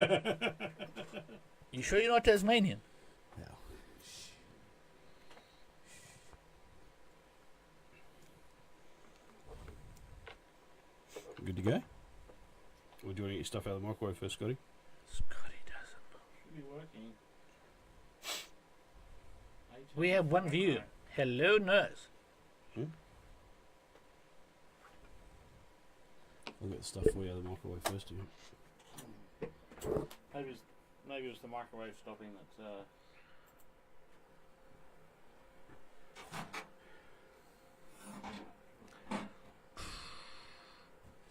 You sure you're not Tasmanian? No. Good to go? Or do you want to get your stuff out of the microwave first, Scotty? Scotty doesn't. Should be working. We have one view. Hello, nurse. I'll get the stuff for you out of the microwave first. Yeah. Maybe it's the microwave stopping that.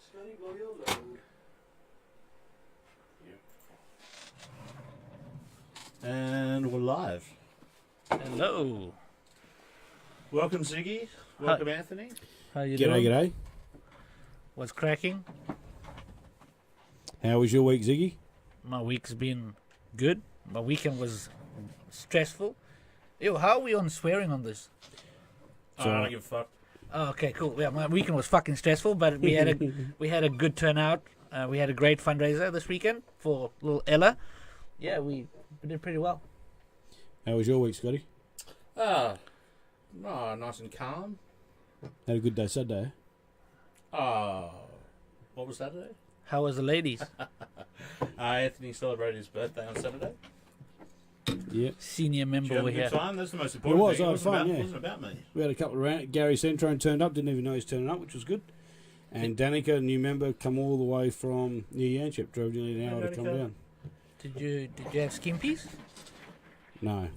Scotty, blow your load. Yeah. And we're live. Hello. Welcome, Zhygi. Welcome, Anthony. How you doing? G'day. What's cracking? How was your week, Ziggy? My week's been good. My weekend was stressful. Ew, how are we on swearing on this? I don't give a fuck. Oh, okay, cool. Yeah, my weekend was fucking stressful, but we had a good turnout. We had a great fundraiser this weekend for little Ella. Yeah, we did pretty well. How was your week, Scotty? Nice and calm. Had a good day Saturday. What was Saturday? How was the ladies? Anthony celebrated his birthday on Saturday. Yeah. Senior Did you member have a we good had. time? That's the most important was, thing. I had fun, yeah. It wasn't about me. We had a couple of rounds. Gary Centrone turned up, didn't even know he was turning up, which was good. And Danica, a new member, come all the way from near Yanchep, drove nearly an hour to come Danica. down. Did you have skimpies? No,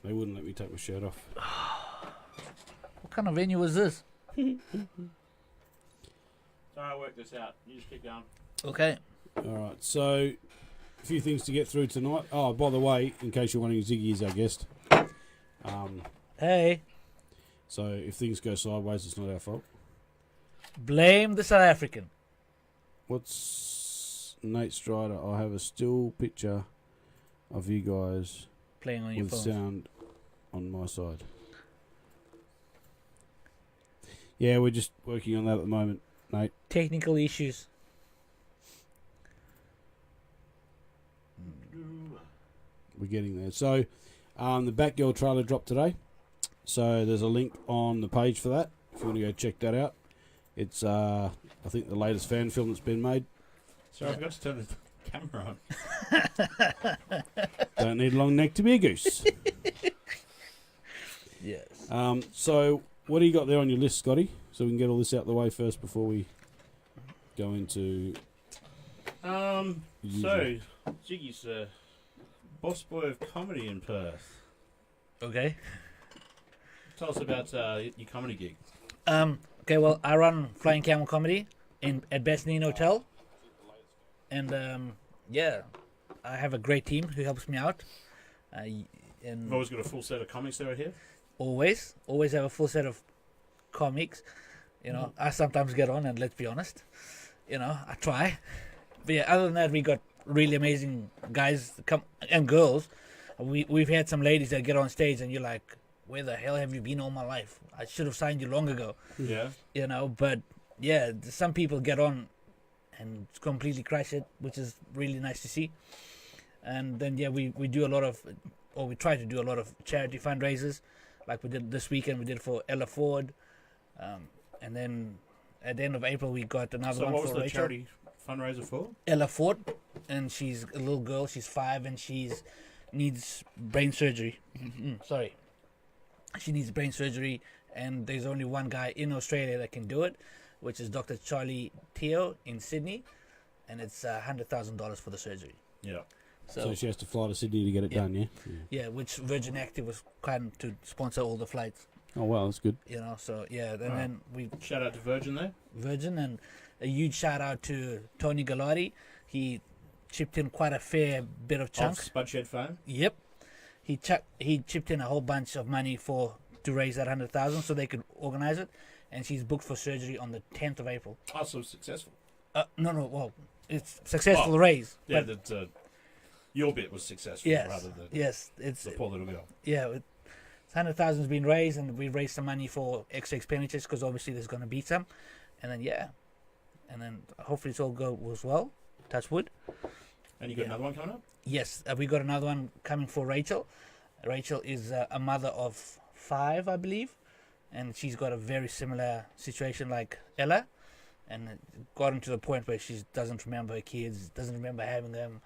they wouldn't let me take my shirt off. What kind of venue was this? So I worked this out. You just keep going. Okay. All right, so a few things to get through tonight. Oh, by the way, in case you're wondering, Ziggy is our guest. Hey, So if things go sideways, it's not our fault. blame the South African. What's Nate Strider? I have a still picture of you guys Playing on your with phone. sound on my side. Yeah, we're just working on that at the moment, Nate. Technical issues. We're getting there. So, the Batgirl trailer dropped today. So there's a link on the page for that. If you want to go check that out, it's I think the latest fan film that's been made. Sorry, I forgot to turn the camera on. Don't need a long neck to be a goose. Yes. So what do you got there on your list, Scotty? So we can get all this out the way first before we go into. So, usual. Ziggy's boss boy of comedy in Perth. Okay. Tell us about your comedy gig. Okay, well, I run Flying Camel Comedy at Best Inn Hotel. And, yeah, I have a great team who helps me out. We've And always got a full set of comics over here. always have a full set of comics. You know, I sometimes get on, and let's be honest, you know, I try. But yeah, other than that, we got really amazing guys come and girls. We've had some ladies that get on stage, and you're like, where the hell have you been all my life? I should have signed you long ago. Yeah. You know, but yeah, some people get on and completely crush it, which is really nice to see. And then yeah, we do a lot of, or we try to do a lot of charity fundraisers, like we did this weekend. We did for Ella Ford, and then at the end of April we got another So one what was for the Rachel. charity fundraiser for? Ella Ford, and she's a little girl. She's 5 and she's needs brain surgery. Sorry, she needs brain surgery, and there's only one guy in Australia that can do it, which is Dr. Charlie Teo in Sydney, and it's $100,000 for the surgery. Yeah. So she has to fly to Sydney to get it Yeah. done, yeah? Yeah, which Virgin Active was kind to sponsor all the flights. Oh, well, that's good. You know, so yeah, and Right. then we Shout out to Virgin there. Virgin, and a huge shout out to Tony Galati. He chipped in quite a fair bit of chunk. Of Spudshed fame. Yep, he chipped in a whole bunch of money to raise that 100,000 so they could organize it, and she's booked for surgery on the 10th of April. Oh, so successful. No, well, it's successful Oh, raise. Yeah, but that your bit was successful yes, rather than yes, it's the poor little girl. yeah. 100,000 has been raised, and we raised some money for extra expenditures because obviously there's going to be some, and then hopefully it's all goes well. Touch wood. And you got another one coming up? Yes, we got another one coming for Rachel. Rachel is a mother of 5, I believe, and she's got a very similar situation like Ella, and it gotten to the point where she doesn't remember her kids, doesn't remember having them,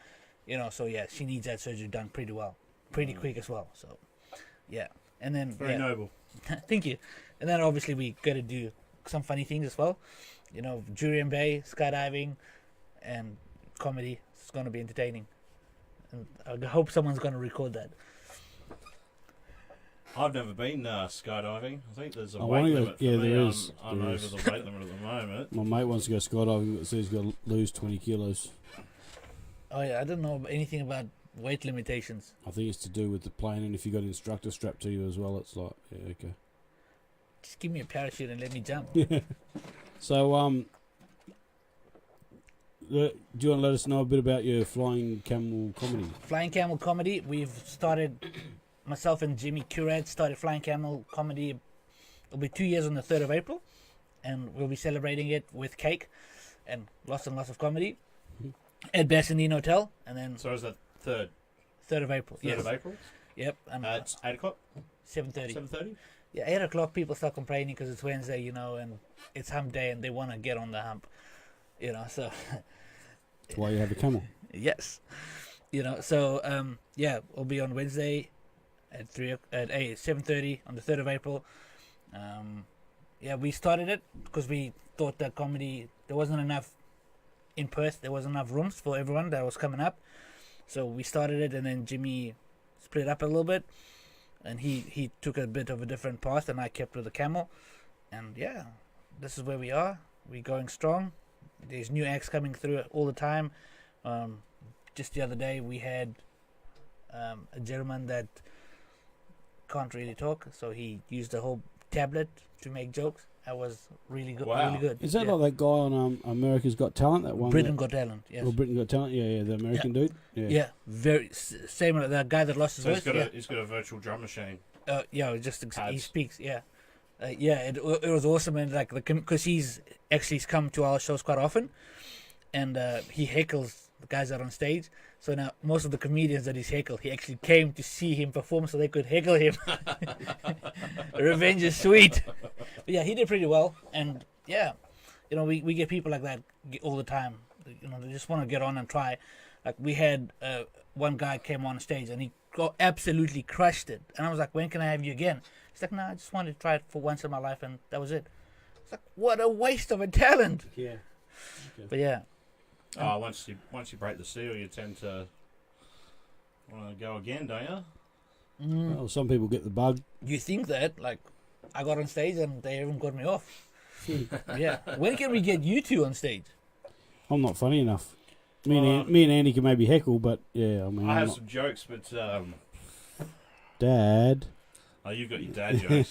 So yeah, she needs that surgery done pretty well, pretty quick as well. So yeah, and then Very noble. Thank you. And then obviously we got to do some funny things as well, Jurian Bay, skydiving, and comedy. It's going to be entertaining, and I hope someone's going to record that. I've never been skydiving. I think there's a I weight wanna go- limit. yeah, for me. there is. I'm There over is. the weight limit at the moment. My mate wants to go skydiving, but says he's got to lose 20 kilos. Oh yeah, I don't know anything about weight limitations. I think it's to do with the plane, and if you got an instructor strapped to you as well, it's like, yeah, okay. Just give me a parachute and let me jump. So, do you want to let us know a bit about your Flying Camel comedy? Flying Camel Comedy, we've started, myself and Jimmy Curad started Flying Camel Comedy. It'll be 2 years on the 3rd of April, and we'll be celebrating it with cake and lots of comedy at Bassendean Hotel, and then So is that 3rd 3rd of April. 3rd of April? Yep, and It's 8 o'clock? 7:30. 7:30? Yeah, 8 o'clock people start complaining because it's Wednesday, and it's hump day and they want to get on the hump, so That's why you have a camel. yes, so yeah, we'll be on Wednesday at 7:30 on the 3rd of April. Yeah, we started it because we thought that comedy, there wasn't enough in Perth, there wasn't enough rooms for everyone that was coming up, so we started it, and then Jimmy split up a little bit, and he took a bit of a different path, and I kept with the camel, and yeah, this is where we are. We're going strong. There's new acts coming through all the time. Just the other day we had a gentleman that can't really talk, so he used the whole tablet to make jokes. That was really good. Wow. Really good. Is that yeah. like that guy on America's Got Talent? That one? Britain Got Talent? Yes. Or Britain Got Talent? Yeah, the American dude. Yeah. Very same. The guy that lost his So voice. he's got a virtual drum machine. Yeah, just he Pads. speaks. Yeah, it was awesome, and like because he's come to our shows quite often, and he heckles the guys out on stage. So now most of the comedians that he's heckled, he actually came to see him perform so they could heckle him. Revenge is sweet. But yeah, he did pretty well, and yeah, we get people like that all the time. They just want to get on and try. Like we had one guy came on stage and he absolutely crushed it, and I was like, when can I have you again? He's like, no, I just wanted to try it for once in my life, and that was it. It's like, what a waste of a talent. Yeah. But yeah, Once you break the seal, you tend to want to go again, don't you? Well, some people get the bug. you think that like I got on stage and they haven't got me off. Yeah, when can we get you two on stage? I'm not funny enough. Me and Andy can maybe heckle, but yeah, I mean, I I'm have not. some jokes, but Dad. oh, you've got your dad jokes.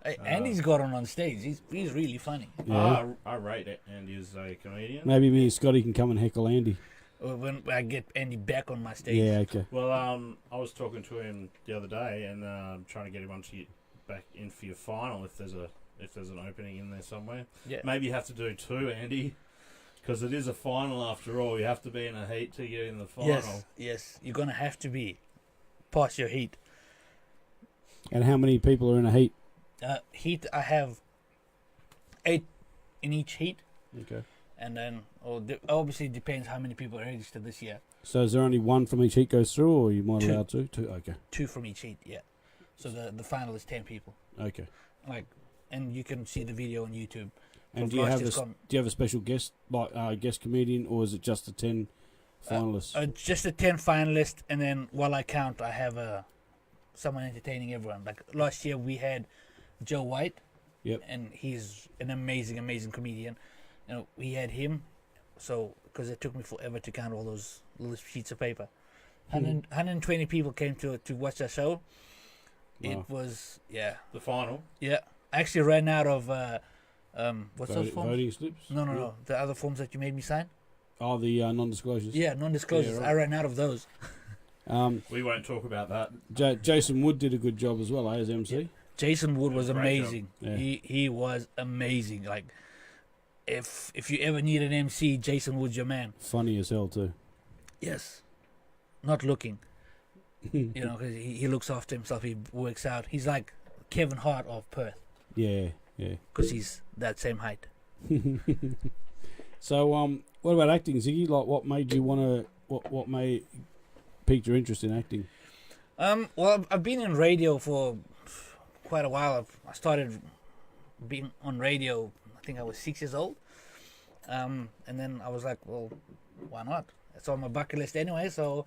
Hey, Andy's got on stage. He's really funny. Yeah. I rate it, Andy is a comedian. Maybe me and Scotty can come and heckle Andy. When I get Andy back on my stage. Yeah, okay. Well, I was talking to him the other day and trying to get him back in for your final if there's an opening in there somewhere. Yeah. Maybe you have to do 2, Andy, because it is a final after all. You have to be in a heat to get in the final. Yes, you're gonna have to be pass your heat. And how many people are in a heat? Heat, I have 8 in each heat, Okay. and then obviously it depends how many people are registered this year. So is there only one from each heat goes through, or are you might 2. allow 2? 2, okay. 2 from each heat, yeah. So the final is 10 people. Okay. And you can see the video on YouTube. And do you have a special guest, like guest comedian, or is it just the 10 finalists? Just the 10 finalists, and then while I count, I have someone entertaining everyone. Like last year, we had Joe White. Yep. And he's an amazing comedian. We had him, so because it took me forever to count all those little sheets of paper. 120 people came to watch our show. Wow. It was The final. yeah. I actually ran out of what's those forms? Voting slips? No. The other forms that you made me sign. Oh, the non-disclosures. Yeah, non-disclosures. Yeah, right. I ran out of those. We won't talk about that. Jason Wood did a good job as well, as MC. Yeah. Jason Wood was Great amazing. job. Yeah. He was amazing. Like if you ever need an MC, Jason Wood's your man. Funny as hell too. Yes, not looking. You know, 'cause he looks after himself. He works out. He's like Kevin Hart of Perth Yeah, yeah. because he's that same height. So, what about acting, Ziggy? Like, what made you want to? What made piqued your interest in acting? Well, I've been in radio for quite a while. I started being on radio. I think I was 6 years old. And then I was like, well, why not? It's on my bucket list anyway. So,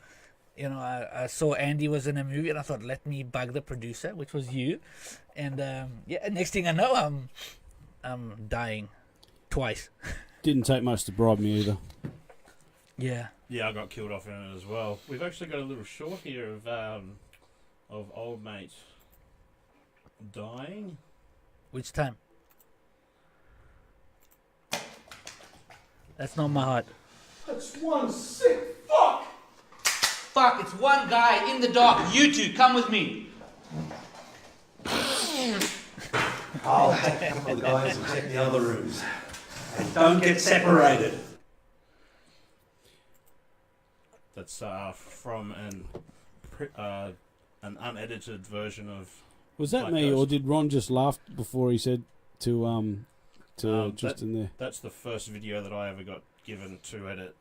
you know, I saw Andy was in a movie, and I thought, let me bug the producer, which was you. And yeah, next thing I know, I'm dying twice. Didn't take much to bribe me either. Yeah. Yeah, I got killed off in it as well. We've actually got a little short here of old mates dying. Which time? That's not my heart. That's one sick fuck! Fuck, it's one guy in the dark. You two, come with me. I'll take a couple of guys and check the other rooms. And don't get separated. That's from an unedited version of. Was that Black me, Ghost. or did Ron just laugh before he said to Justin there? That's the first video that I ever got given to edit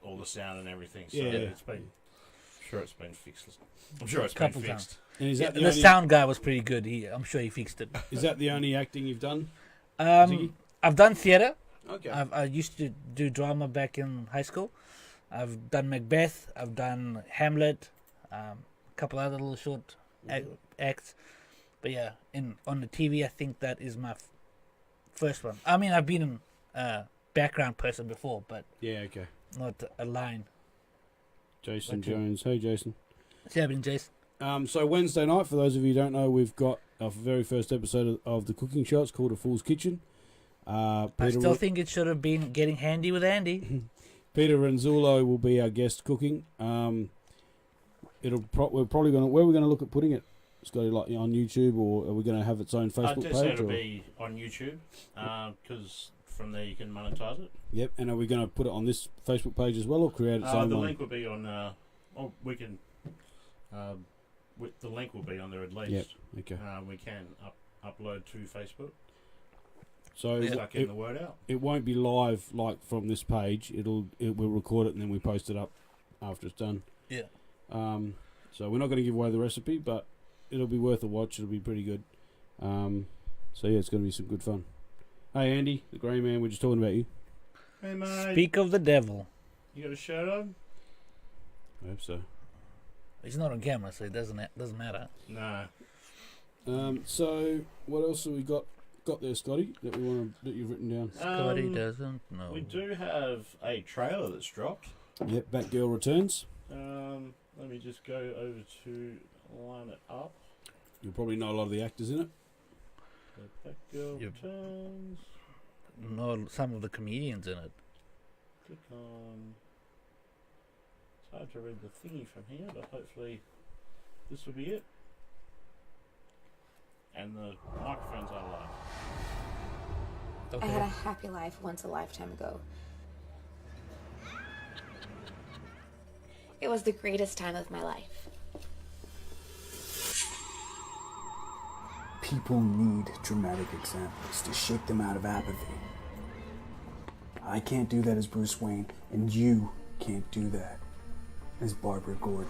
all the sound and everything. So Yeah. it's been. I'm sure it's been fixed. I'm sure it's Couple been fixed. And is Yeah, that the the only, sound guy was pretty good. I'm sure he fixed it. is that the only acting you've done? Ziggy? I've done theatre. Okay. I used to do drama back in high school. I've done Macbeth. I've done Hamlet. A couple other little short acts. But yeah, on the TV, I think that is my first one. I mean, I've been a background person before, but Yeah, okay. not a line. Jason Okay. Jones. Hey, Jason. See, I've been Jason. So Wednesday night, for those of you who don't know, we've got our very first episode of the cooking show. It's called A Fool's Kitchen. I still think it should have been Getting Handy with Andy. Peter Renzulo will be our guest cooking. We're probably gonna. Where are we gonna look at putting it? It's got to like on YouTube, or are we gonna have its own Facebook I'd say page? it'll Or? be on YouTube because from there you can monetize it. Yep. And are we gonna put it on this Facebook page as well, or create its own The one? link will be on. We can. The link will be on there at least. Yep. Okay. We can upload to Facebook. So Start getting the word out. it won't be live like from this page. We'll record it and then we post it up after it's done. Yeah. So we're not going to give away the recipe, but it'll be worth a watch. It'll be pretty good. So yeah, it's going to be some good fun. Hey Andy, the grey man, we're just talking about you. Hey mate, Speak of the devil. you got a shirt on? I hope so. He's not on camera, so it doesn't matter. No. So what else have we got there, Scotty? That you've written down? Scotty doesn't know. We do have a trailer that's dropped. Yep. Batgirl returns. Let me just go over to line it up. You'll probably know a lot of the actors in it. So Batgirl Yep. returns. No, some of the comedians in it. Click on. It's hard to read the thingy from here, but hopefully this will be it. And the microphones are live. Okay. I had a happy life once a lifetime ago. It was the greatest time of my life. People need dramatic examples to shake them out of apathy. I can't do that as Bruce Wayne, and you can't do that as Barbara Gordon.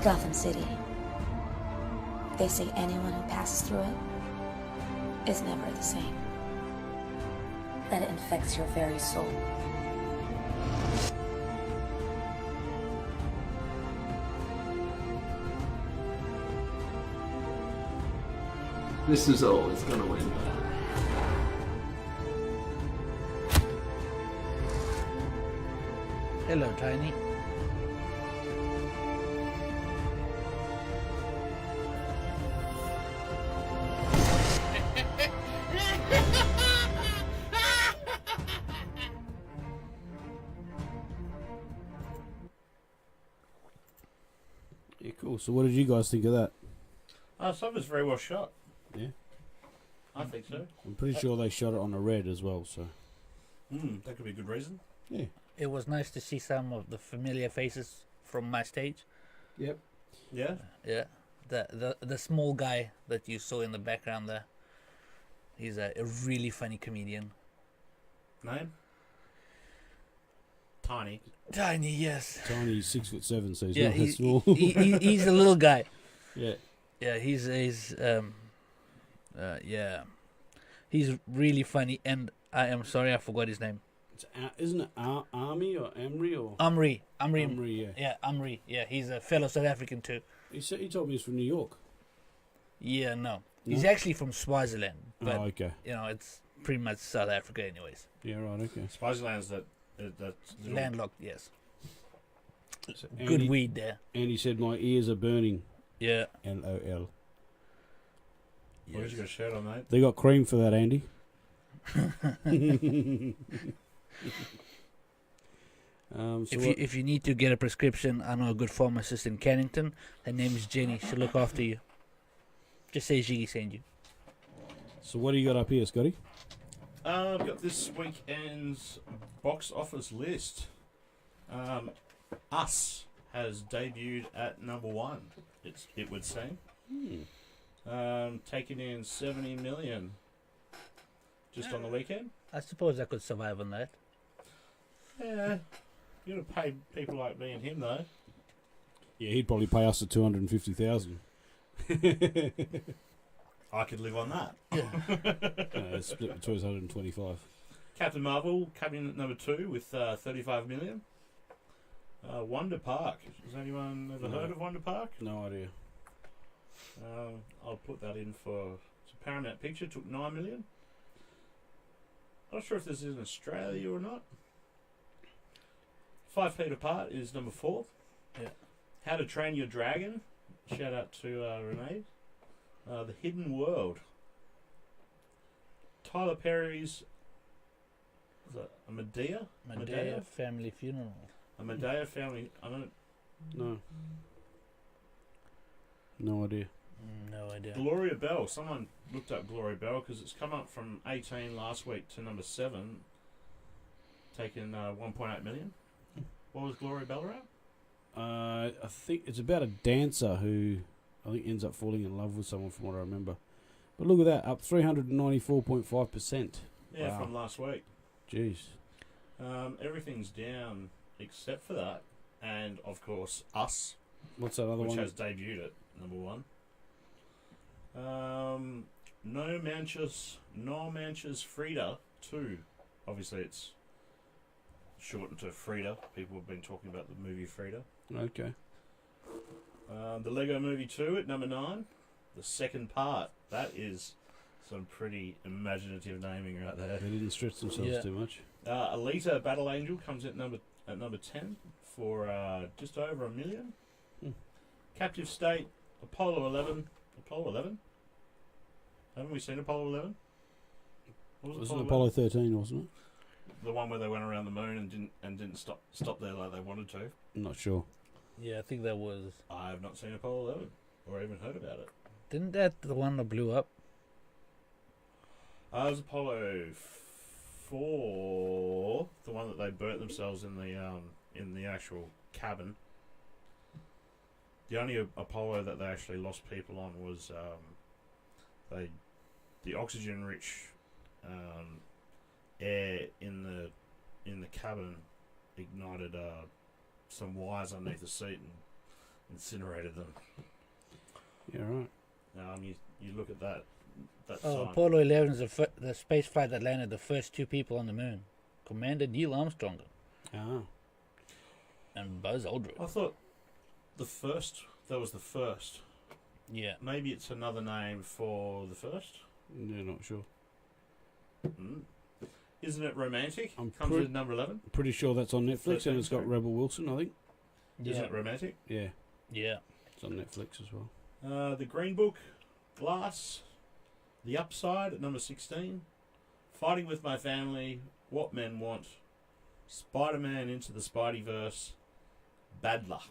Gotham City. They say anyone who passes through it is never the same. That it infects your very soul. This is always gonna win. Hello, Tiny. So what did you guys think of that? Some of it's very well shot. Yeah. I think so. I'm pretty sure they shot it on a red as well, so... That could be a good reason. Yeah. It was nice to see some of the familiar faces from my stage. Yep. Yeah. Yeah, the small guy that you saw in the background there. He's a really funny comedian. Name? Tiny. Tiny, yes. Tiny, 6'7", so he's Yeah, not that small. he's a little guy. Yeah. Yeah, he's really funny, and I am sorry I forgot his name. It's, isn't it Army or Amri or... Amri, Amri, yeah. yeah, Amri, yeah. He's a fellow South African too. He told me he's from New York. Yeah, no, he's No? actually from Swaziland, but Oh, okay. you know it's pretty much South Africa, anyways. Yeah, right, okay. Swaziland's that Landlocked, yes. So Good Andy, weed there. Andy said, my ears are burning. Yeah. LOL. What you got a shirt on, mate? They got cream for that, Andy. If you need to get a prescription, I know a good pharmacist in Cannington. Her name is Jenny. She'll look after you. Just say Zhygi sent you. So what do you got up here, Scotty? I've got this weekend's box office list. Us has debuted at number 1. It would seem. Taking in 70 million just on the weekend. I suppose I could survive on that. Yeah, you got to pay people like me and him though. Yeah, he'd probably pay us the 250,000. I could live on that. It's split between 125. Captain Marvel coming in at number 2 with 35 million. Wonder Park. Has anyone ever heard of Wonder Park? No idea. I'll put that in for Paramount Picture. Took 9 million. Not sure if this is in Australia or not. 5 Feet Apart is number 4. Yeah. How to Train Your Dragon. Shout out to Renee. The Hidden World. Tyler Perry's a Medea? Medea Family Funeral. A Medea family. I don't. No. No idea. No idea. Gloria Bell. Someone looked up Gloria Bell because it's come up from 18 last week to number 7, taking 1.8 million. What was Gloria Bell at? I think it's about a dancer who I think ends up falling in love with someone, from what I remember. But look at that, up 394.5%. Yeah, Wow. from last week. Jeez. Everything's down except for that, and of course Us, What's that other which one? has debuted at number 1. No Manches Frida 2. Obviously, it's shortened to Frida. People have been talking about the movie Frida. Okay. The Lego Movie 2 at number 9. The second part. That is some pretty imaginative naming right there. They didn't stretch themselves too much. Alita Battle Angel comes at number 10 for just over $1 million. Captive State, Apollo 11. Apollo 11? Haven't we seen Apollo 11? What Was it Apollo 13, wasn't it? The one where they went around the moon and didn't stop there like they wanted to. I'm not sure. Yeah, I think that was. I have not seen Apollo 11 or even heard about it. Didn't that the one that blew up? It was Apollo 4, the one that they burnt themselves in the actual cabin. The only Apollo that they actually lost people on was the oxygen-rich air in the cabin ignited some wires underneath the seat and incinerated them. Yeah, right. You look at that Oh, sign. Apollo 11 is the space flight that landed the first 2 people on the moon. Commander Neil Armstrong Ah. and Buzz Aldrin. I thought that was the first. Yeah. Maybe it's another name for the first. Yeah, not sure. Isn't it Romantic? I'm Comes in number 11. Pretty sure that's on Netflix, 13, and it's got sorry. Rebel Wilson, I think. Isn't it Romantic? Yeah, Yeah. it's on Netflix as well. The Green Book, Glass, The Upside at number 16, Fighting with My Family, What Men Want, Spider-Man Into the Spideyverse, Badler.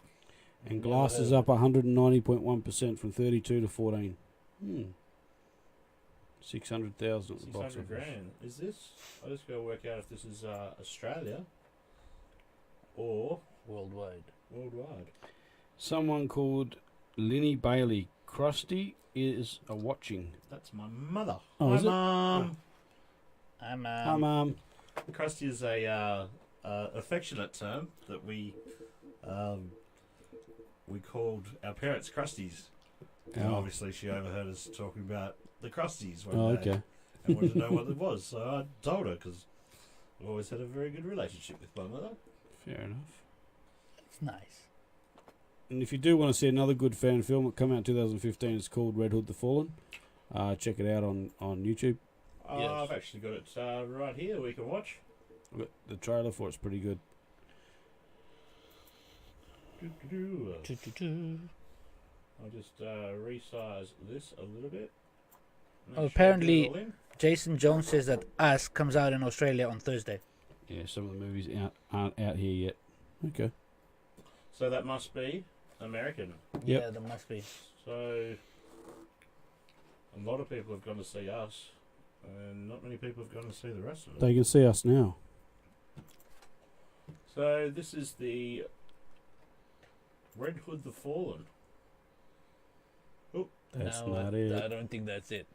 And Glass is up 190.1% from 32 to 14. 600,000 at the box 600 office. grand. Is this? I just got to work out if this is Australia or Worldwide. worldwide. Someone called Linny Bailey. Krusty is a watching. That's my mother. Oh, Hi, is it? Mum. Hi, Mum. Krusty is a affectionate term that we called our parents Krusties. And Oh. obviously she overheard us talking about the Krusties one Oh, day okay. and wanted to know what it was. So I told her because I've always had a very good relationship with my mother. Fair enough. It's nice. And if you do want to see another good fan film, it came out in 2015. It's called Red Hood the Fallen. Check it out on YouTube. Yes. I've actually got it right here we can watch. I've got the trailer for it's pretty good. I'll just resize this a little bit. Make Oh, sure I apparently- get it all in. Jason Jones says that Us comes out in Australia on Thursday. Yeah, some of the movies aren't out here yet. Okay. So that must be American. Yep. Yeah, there must be. So a lot of people have gone to see Us, and not many people have gone to see the rest of it. They can see us now. So this is the Red Hood the Fallen. That's No, not I it. don't think that's it.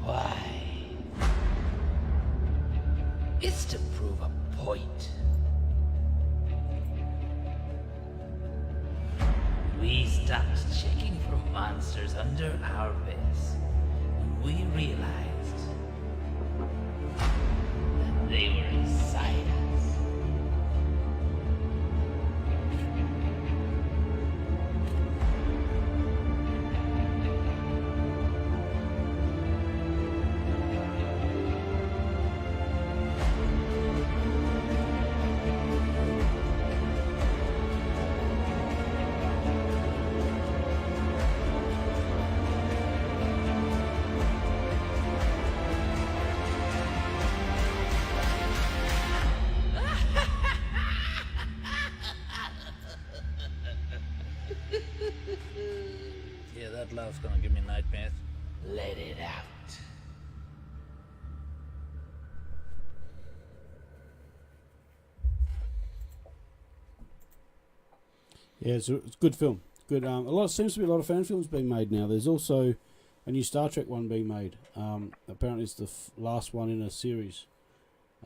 Why? It's to prove a point. We stopped checking for monsters under our base when we realized that they were inside us. Yeah, that laugh's gonna give me nightmares. Let it out. Yeah, it's a good film. Good. Seems to be a lot of fan films being made now. There's also a new Star Trek one being made. Apparently, it's the last one in a series.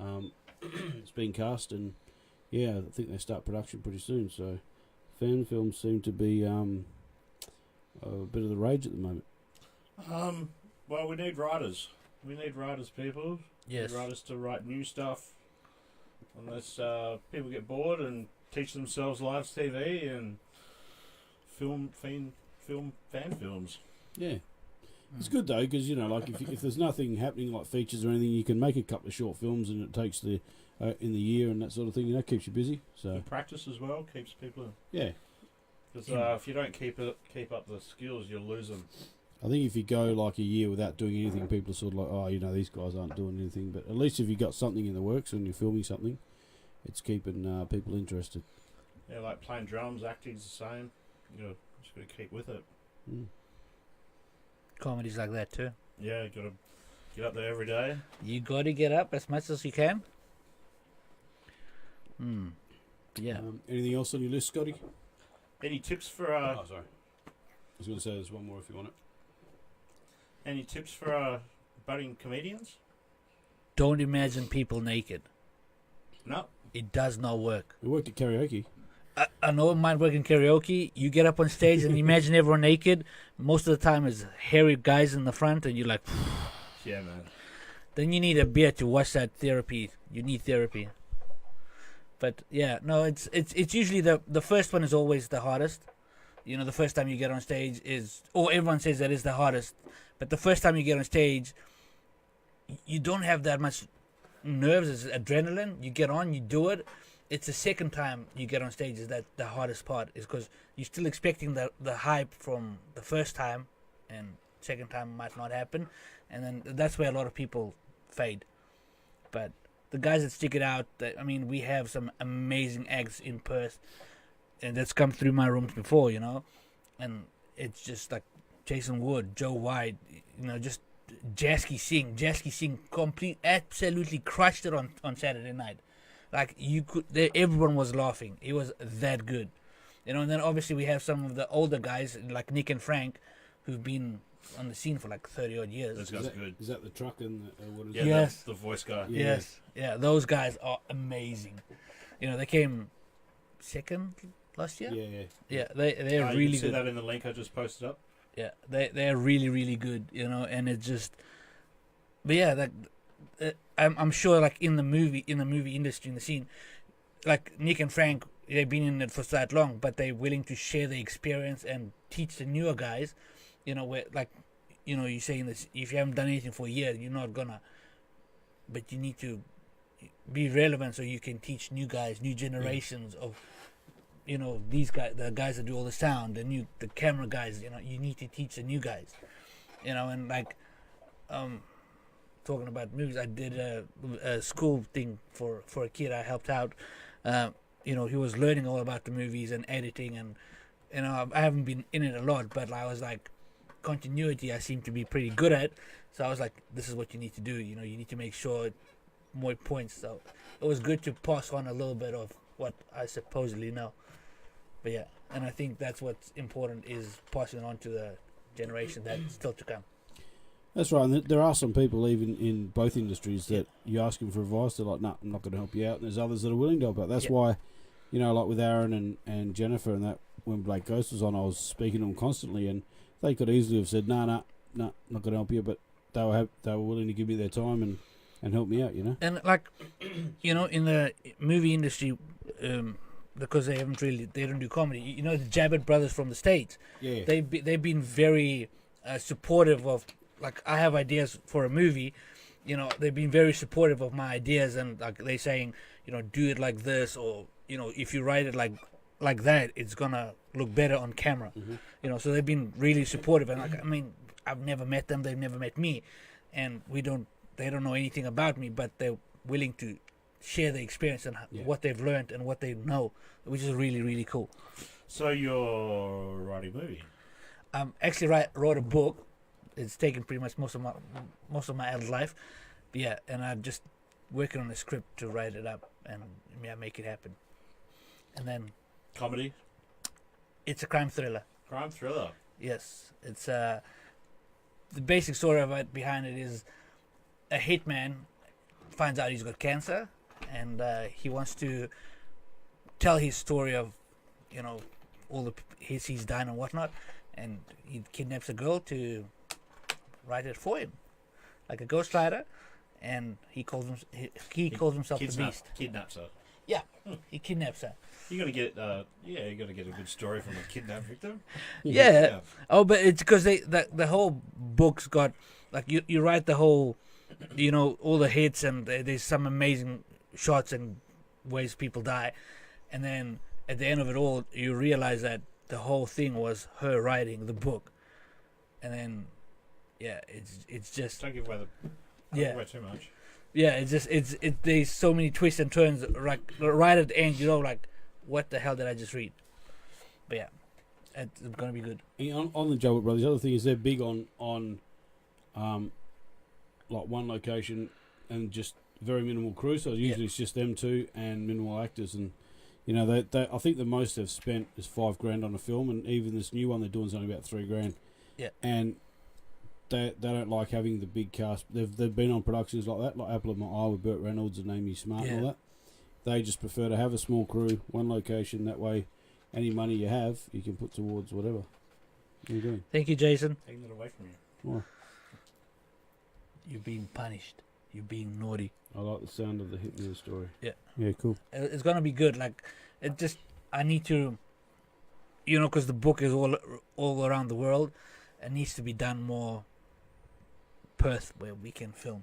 It's being cast, and yeah, I think they start production pretty soon. So, fan films seem to be a bit of the rage at the moment. Well, we need writers. We need writers, people. Yes. We need writers to write new stuff. Unless people get bored and teach themselves live TV and film fan films. Yeah. It's good though, because like if there's nothing happening like features or anything, you can make a couple of short films, and it takes the in the year and that sort of thing. Keeps you busy. So And practice as well keeps people. yeah, Because if you don't keep up the skills, you'll lose them. I think if you go like a year without doing anything, people are sort of like, oh, these guys aren't doing anything. But at least if you got something in the works and you're filming something, it's keeping people interested. Yeah, like playing drums, acting's the same. You just got to keep with it. Mm. Comedy's like that too. Yeah, got to get up there every day. You got to get up as much as you can. Yeah. Anything else on your list, Scotty? Any tips for Oh, sorry. I was going to say there's one more if you want it. any tips for budding comedians? Don't imagine people naked. No. It does not work. We worked at karaoke. I know it might work in karaoke. You get up on stage and imagine everyone naked. Most of the time, it's hairy guys in the front, and you're like, Yeah, man. then you need a beer to watch that therapy. You need therapy. But yeah, no, it's usually the first one is always the hardest. The first time you get on stage or everyone says that is the hardest. But the first time you get on stage, you don't have that much nerves. It's adrenaline. You get on, you do it. it's the second time you get on stage is that the hardest part, is because you're still expecting the hype from the first time, and second time might not happen, and then that's where a lot of people fade. But the guys that stick it out, I mean, we have some amazing acts in Perth, and that's come through my rooms before, and it's just like Jason Wood, Joe White, just Zhygi Singh absolutely crushed it on Saturday night. Like everyone was laughing. It was that good, And then obviously we have some of the older guys like Nick and Frank, who've been on the scene for like 30 odd years. Those guys are good. Is that the truck and what is Yeah, it? Yes. the voice guy. Yes, yeah, those guys are amazing. They came second last year. Yeah. They're You really can see good. that in the link I just posted up. Yeah, they're really really good. And it's just, but yeah, like I'm sure like in the movie industry, in the scene, like Nick and Frank, they've been in it for so long, but they're willing to share their experience and teach the newer guys. Where like, you're saying this, if you haven't done anything for a year, you're not gonna, but you need to be relevant so you can teach new guys, new generations of, these guys, the guys that do all the sound, the camera guys. You need to teach the new guys. And like, talking about movies, I did a school thing for a kid. I helped out. He was learning all about the movies and editing, and I haven't been in it a lot, but I was like, continuity I seem to be pretty good at. So I was like, this is what you need to do. You need to make sure more points. So it was good to pass on a little bit of what I supposedly know. But yeah, and I think that's what's important, is passing it on to the generation that's still to come. That's right. And there are some people even in both industries that you ask them for advice, they're like, nah, I'm not going to help you out. And there's others that are willing to help out. That's why, like with Aaron and Jennifer and that, when Blake Ghost was on, I was speaking to them constantly, and they could easily have said, no, not going to help you, but they were willing to give me their time and help me out, And like, in the movie industry, because they don't do comedy. The Jabbert brothers from the States. Yeah. They've been very supportive of, like, I have ideas for a movie. They've been very supportive of my ideas, and like they're saying, do it like this, or if you write it like that, it's gonna look better on camera. Mm-hmm. So they've been really supportive, and like, I mean, I've never met them, they've never met me, and they don't know anything about me, but they're willing to share the experience and what they've learned and what they know, which is really really cool. So you're writing a movie? Actually wrote a book. It's taken pretty much most of my adult life, but yeah, and I'm just working on a script to write it up and make it happen. And then Comedy? it's a crime thriller. Crime thriller? Yes, it's the basic story of it behind it is a hitman finds out he's got cancer, and he wants to tell his story of all the hits he's done and whatnot, and he kidnaps a girl to write it for him, like a ghostwriter, and he calls himself the Beast. Kidnaps her. Yeah, he kidnaps her. You gotta get a good story from a kidnap victim. Yeah. Oh, but it's because the whole book's got, like, you write the whole, all the hits, and there's some amazing shots and ways people die, and then at the end of it all, you realize that the whole thing was her writing the book, and then it's just Don't give away too much. Yeah, it's just there's so many twists and turns, like right at the end, like, what the hell did I just read? But yeah, it's gonna be good. On the Jabbert brothers, the other thing is they're big on like one location and just very minimal crew. So usually it's just them two and minimal actors, and they I think the most they've spent is $5,000 on a film, and even this new one they're doing is only about $3,000. Yeah, and they don't like having the big cast. They've been on productions like that, like Apple of My Eye with Burt Reynolds and Amy Smart and all that. They just prefer to have a small crew, one location. That way, any money you have, you can put towards whatever you're doing. Thank you, Jason. Taking it away from you. Why? You're being punished. You're being naughty. I like the sound of the Hitman story. Yeah. Yeah, cool. It's gonna be good. Like, I need to, because the book is all around the world. It needs to be done more Perth, where we can film.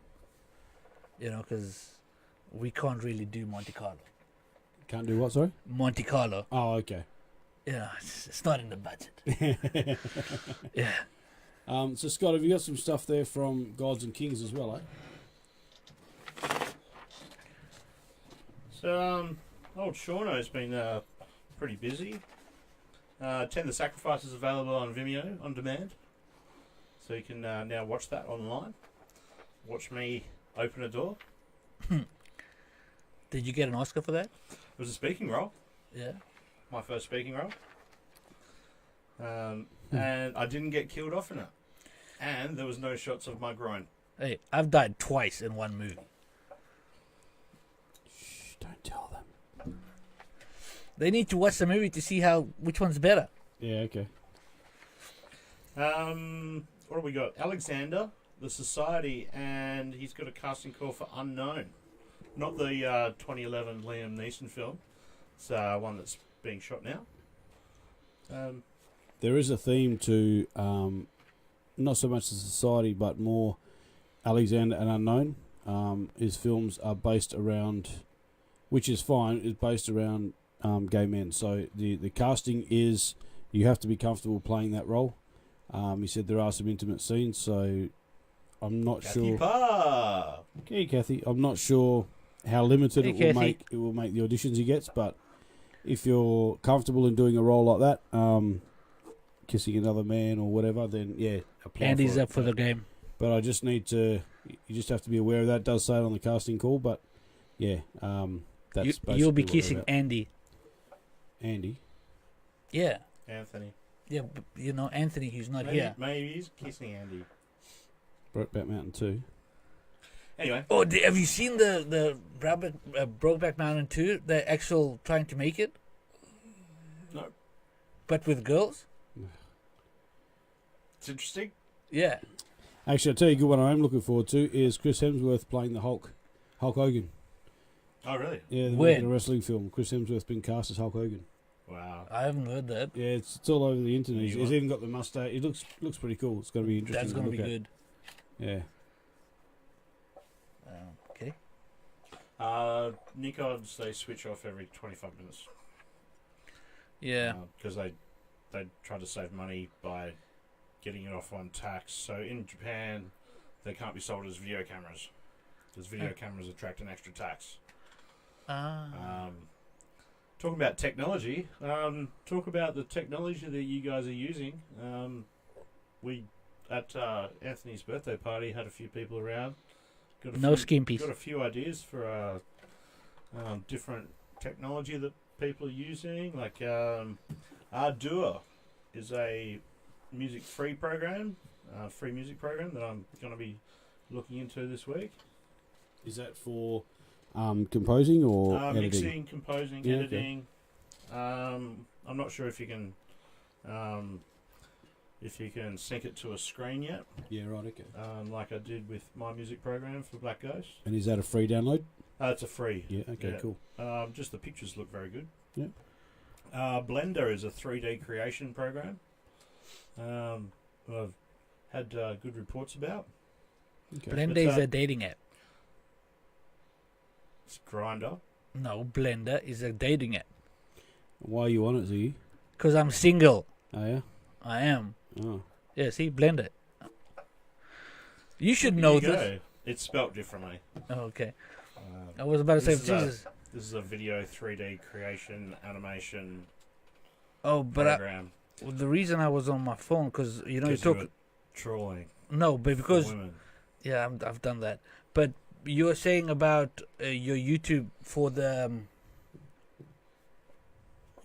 Because we can't really do Monte Carlo. Can't do what, sorry? Monte Carlo. Oh, okay. Yeah, it's not in the budget. Yeah. So, Scott, have you got some stuff there from Gods and Kings as well, eh? So, old Shauno's been pretty busy. 10 the Sacrifice is available on Vimeo on demand. So you can now watch that online. Watch me open a door. Did you get an Oscar for that? It was a speaking role. Yeah. My first speaking role. And I didn't get killed off in it. And there was no shots of my groin. Hey, I've died twice in one movie. Shh, don't tell them. They need to watch the movie to see which one's better. Yeah, okay. What have we got? Alexander, The Society, and he's got a casting call for Unknown. Not the 2011 Liam Neeson film. It's one that's being shot now. There is a theme to not so much the Society, but more Alexander and Unknown. His films are based around, which is fine, is based around gay men. So the casting is, you have to be comfortable playing that role. He said there are some intimate scenes, so I'm not Kathy sure. Pa! Okay, Kathy. I'm not sure how limited Hey, it Kathy. will make the auditions he gets, but if you're comfortable in doing a role like that, kissing another man or whatever, then yeah, apply Andy's for it. up for the game. But I just need to. You just have to be aware of that. It does say it on the casting call, but yeah, that's basically You'll be what kissing they're about. Andy. Andy. Yeah. Anthony. Yeah, but, Anthony, who's not Maybe, here. maybe he's kissing Andy. Brokeback Mountain 2. Anyway. Oh, have you seen the Brokeback Mountain 2? The actual trying to make it? No. But with girls? It's interesting. Yeah. Actually, I'll tell you a good one I am looking forward to is Chris Hemsworth playing the Hulk. Hulk Hogan. Oh, really? Yeah, When? the wrestling film. Chris Hemsworth's been cast as Hulk Hogan. Wow. I haven't heard that. Yeah, it's all over the internet. You He's are. even got the mustache. It looks pretty cool. It's going to be interesting. That's going to be look at. good. Yeah. Okay. Nikons, they switch off every 25 minutes. Yeah. Because they try to save money by getting it off on tax. So in Japan, they can't be sold as video cameras. Because video cameras attract an extra tax. Talking about technology, talk about the technology that you guys are using. We, at Anthony's birthday party, had a few people around. No skimpies. Got a few ideas for different technology that people are using. Like Ardua is a free music program that I'm going to be looking into this week. Is that for composing or editing? Mixing, composing, Yeah, editing. I'm not sure if you can sync it to a screen yet. Yeah, right, okay. Like I did with my music program for Black Ghost. And is that a free download? It's a free. Yeah, okay, Yeah. cool. Just the pictures look very good. Yeah. Blender is a 3D creation program. I've had good reports about. Okay. Blender It's, is a dating app. It's Grinder. No, Blender is a dating app. Why are you on it, Ziggy? Because I'm single. Oh, yeah? I am. Oh. Yeah, see, Blender. You should There know you this. go. It's spelt differently. Oh, okay. I was about to say, This is a- Jesus. This is a video 3D creation animation Oh, but program. the reason I was on my phone, because, you were took... trolling. No, but for because... women. Yeah, I've done that. But you were saying about your YouTube for the...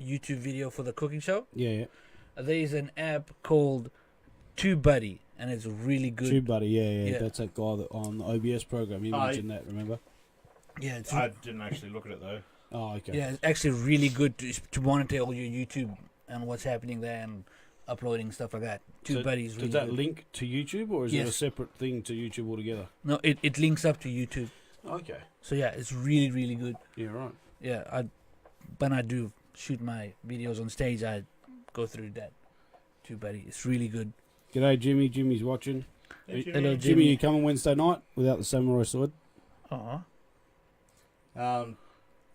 YouTube video for the cooking show. Yeah, yeah. There is an app called TubeBuddy, and it's really good. TubeBuddy, yeah. Yeah. That's that guy that on the OBS program. He mentioned that, remember? Yeah, it's I didn't actually look at it though. Oh, okay. yeah, it's actually really good to monitor all your YouTube and what's happening there and uploading stuff like that. So TubeBuddy is really Does that good. link to YouTube, or is it a Yes. separate thing to YouTube altogether? No, it links up to YouTube. Okay. So yeah, it's really really good. Yeah, right. Yeah, when I do shoot my videos on stage, I go through that TubeBuddy. It's really good. G'day, Jimmy. Jimmy's watching. Hey, Jimmy. Hello, Jimmy, you coming Wednesday night without the samurai sword? Oh,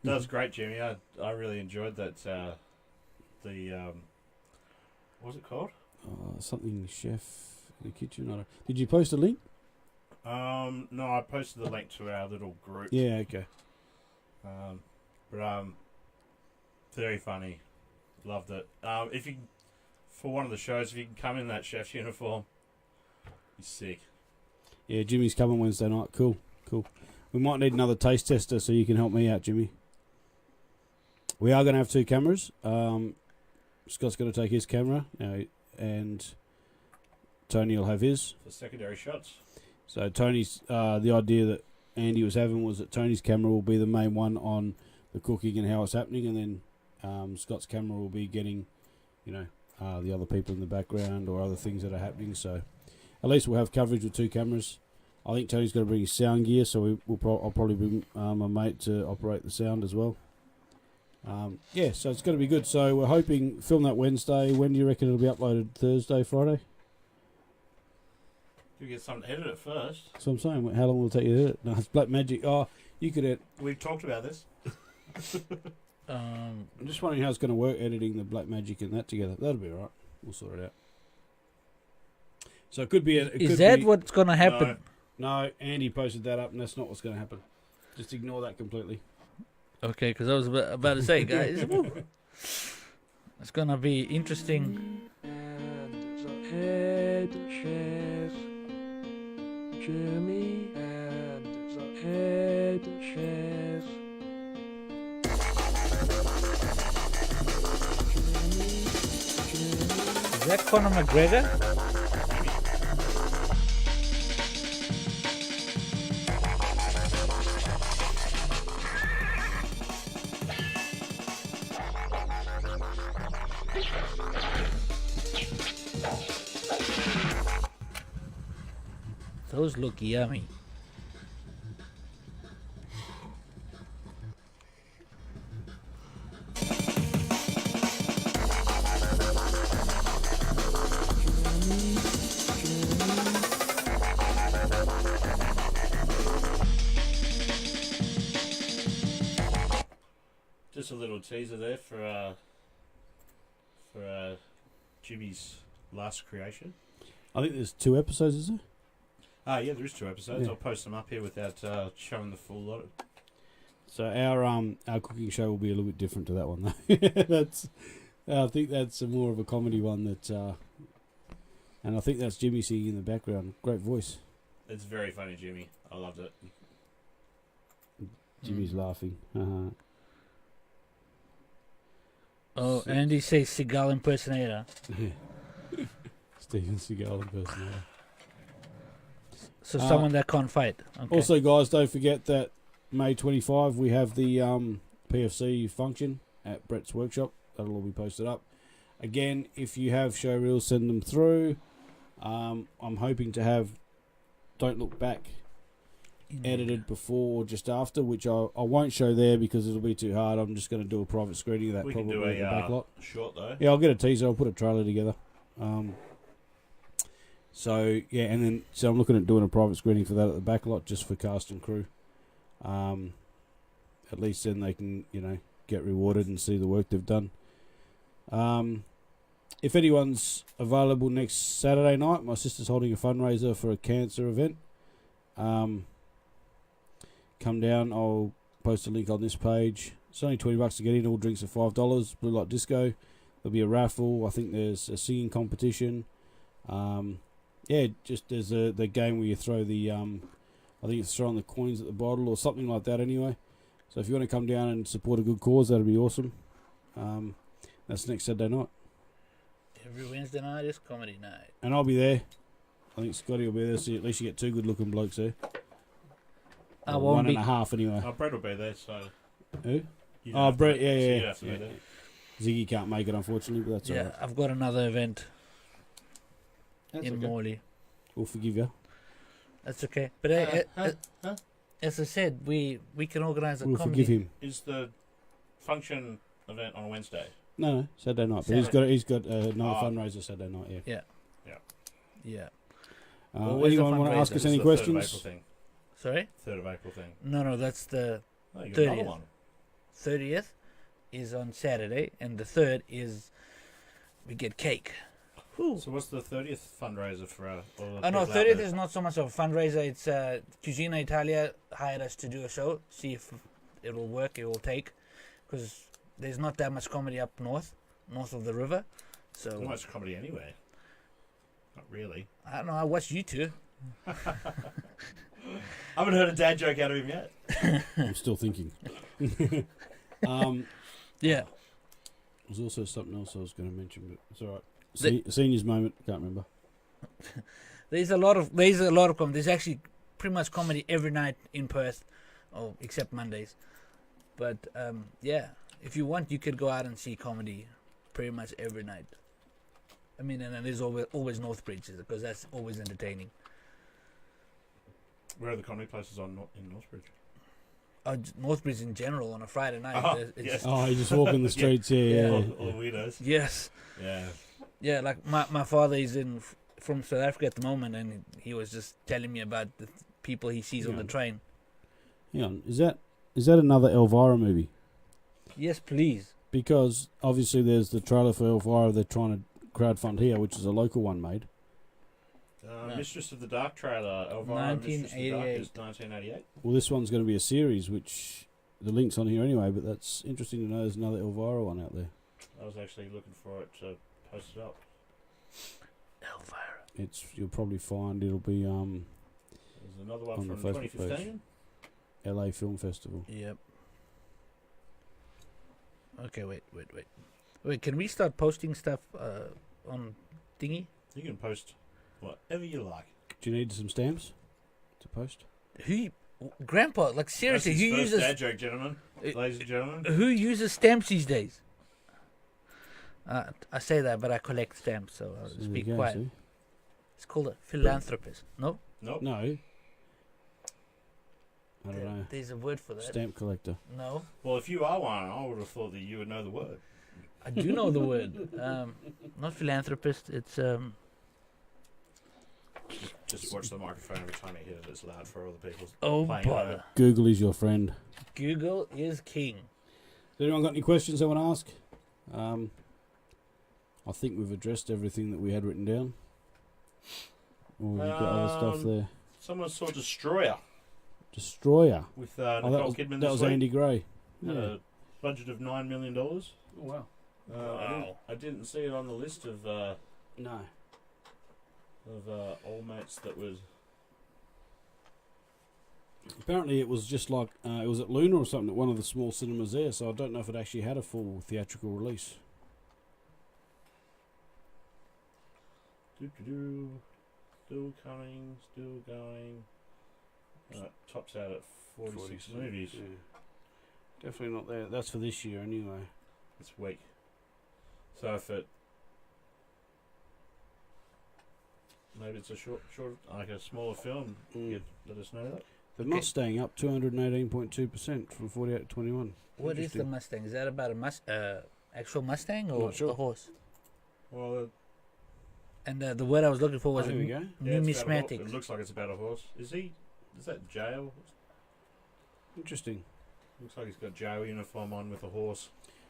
That was great, Jimmy. I really enjoyed that. What was it called? Something chef in the kitchen. Did you post a link? No, I posted the link to our little group. Yeah, okay. Very funny. Loved it. If you, for one of the shows, if you can come in that chef's uniform, you're sick. Yeah, Jimmy's coming Wednesday night. Cool. We might need another taste tester so you can help me out, Jimmy. We are going to have 2 cameras. Scott's going to take his camera, and Tony will have his. For secondary shots. So Tony's, the idea that Andy was having was that Tony's camera will be the main one on the cooking and how it's happening, and then Scott's camera will be getting, the other people in the background or other things that are happening. So at least we'll have coverage with 2 cameras. I think Tony's going to bring his sound gear, so I'll probably bring my mate to operate the sound as well. So it's going to be good. So we're hoping film that Wednesday. When do you reckon it'll be uploaded? Thursday, Friday? You get something to edit it first. That's what I'm saying. How long will it take you to edit? No, it's Black Magic. Oh, you could edit. We've talked about this. I'm just wondering how it's going to work editing the Black Magic and that together. That'll be all right. We'll sort it out. So it could be... Is that what's going to happen? No, Andy posted that up, and that's not what's going to happen. Just ignore that completely. Okay, because I was about to say, guys, it's going to be interesting. Head chef Jimmy and the head chef Is that Conor McGregor? Those look yummy. Just a little teaser there for Jimmy's last creation. I think there's 2 episodes, is there? Yeah, there is 2 episodes. Yeah. I'll post them up here without showing the full lot. So our cooking show will be a little bit different to that one, though. I think that's more of a comedy one that, and I think that's Jimmy singing in the background. Great voice. It's very funny, Jimmy. I loved it. Jimmy's laughing. Oh, Andy says Seagal impersonator. Steven Seagal impersonator. So someone that can't fight. Okay. Also, guys, don't forget that May 25 we have the PFC function at Brett's workshop. That'll all be posted up. Again, if you have show reels, send them through. I'm hoping to have Don't Look Back edited before or just after, which I won't show there because it'll be too hard. I'm just going to do a private screening of that. We probably can do in the back lot. Short though. Yeah, I'll get a teaser. I'll put a trailer together. So yeah, and then I'm looking at doing a private screening for that at the back lot just for cast and crew. At least then they can get rewarded and see the work they've done. If anyone's available next Saturday night, my sister's holding a fundraiser for a cancer event. Come down. I'll post a link on this page. It's only $20 to get in. All drinks are $5. Blue Light Disco. There'll be a raffle. I think there's a singing competition. Just there's the game where you throw the I think it's throwing the coins at the bottle or something like that. Anyway, so if you want to come down and support a good cause, that'd be awesome. That's next Saturday night. Every Wednesday night is comedy night. And I'll be there. I think Scotty will be there, so at least you get 2 good-looking blokes there. I won't be. 1.5 anyway. Oh, Brett will be there, so... Who? You don't have Brett, to- yeah. so you don't have to be there. Ziggy can't make it, unfortunately, but that's all right. I've got another event That's in okay. Morley. We'll forgive you. That's okay. But as I said, we can organise a We'll comedy. forgive him. Is the function event on a Wednesday? No, Saturday night. But he's got another fundraiser Saturday night, yeah. Yeah. Well, where's the Anyone want to ask fundraiser? us any It's the 3rd of questions? April thing. Sorry? 3rd of April thing. No, that's the Oh, you got another 30th. one. 30th is on Saturday, and the 3rd is we get cake. So what's the 30th fundraiser for? All the Oh no, people out 30th there? is not so much of a fundraiser. It's Cucina Italia hired us to do a show, see if it will work, it will take, because there's not that much comedy up north of the river. So Not much comedy anyway. Not really. I don't know. I watched you two. I haven't heard a dad joke out of him yet. I'm still thinking. Yeah. There's also something else I was going to mention, but it's all right. Seniors moment, can't remember. There's a lot of comedy. There's actually pretty much comedy every night in Perth, except Mondays. But yeah, if you want, you could go out and see comedy pretty much every night. I mean, and then there's always Northbridge, because that's always entertaining. Where are the comedy places in Northbridge? Northbridge in general on a Friday night. Oh, it's yes. Oh, you just walk in the streets, yeah. All the weirdos. Yes. Yeah. Yeah, like my father is from South Africa at the moment, and he was just telling me about the people he sees on the train. Hang on, is that another Elvira movie? Yes, please. Because obviously there's the trailer for Elvira they're trying to crowdfund here, which is a local one made. Mistress of the Dark trailer, Elvira Mistress of the Dark, is 1988. Well, this one's going to be a series, which the link's on here anyway, but that's interesting to know there's another Elvira one out there. I was actually looking for it to post it up. Elvira. You'll probably find it'll be There's another one on the from Facebook 2015. LA Film Festival. Yep. Okay, wait. Can we start posting stuff on Thingy? You can post whatever you like. Do you need some stamps to post? Grandpa, like seriously, That's his who first uses dad joke, gentlemen, ladies and gentlemen. who uses stamps these days? I say that, but I collect stamps, so I'll There speak you go, quiet. see? It's called a philanthropist. No, Nope. No. I don't know. There's a word for that. Stamp collector. No, Well, if you are one, I would have thought that you would know the word. I do know the word. Not philanthropist. It's Just watch the microphone every time you hit it. It's loud for all the people. oh playing bother. over. Google is your friend. Google is king. Has anyone got any questions they want to ask? I think we've addressed everything that we had written down. Or we've got other stuff there. Someone saw Destroyer Destroyer. with Oh, Nicole Kidman. that was this week. Andy Gray. Had Yeah. a budget of $9 million. Oh, wow. I didn't see it on the list of No. old mates that was. Apparently it was just like, it was at Luna or something at one of the small cinemas there, so I don't know if it actually had a full theatrical release. Still coming, still going. Tops out at 46 movies. Yeah. Definitely not there. That's for this year anyway. It's weak. So if it. Maybe it's a short, like a smaller film. Let us know that. The Mustang up 218.2% from 48 to 21. What is the Mustang? Is that about a actual Mustang or Not sure. a horse? Well, And the word I was looking for was There we go. numismatic. it looks like it's about a horse. Is that jail? Interesting. Looks like he's got jail uniform on with a horse.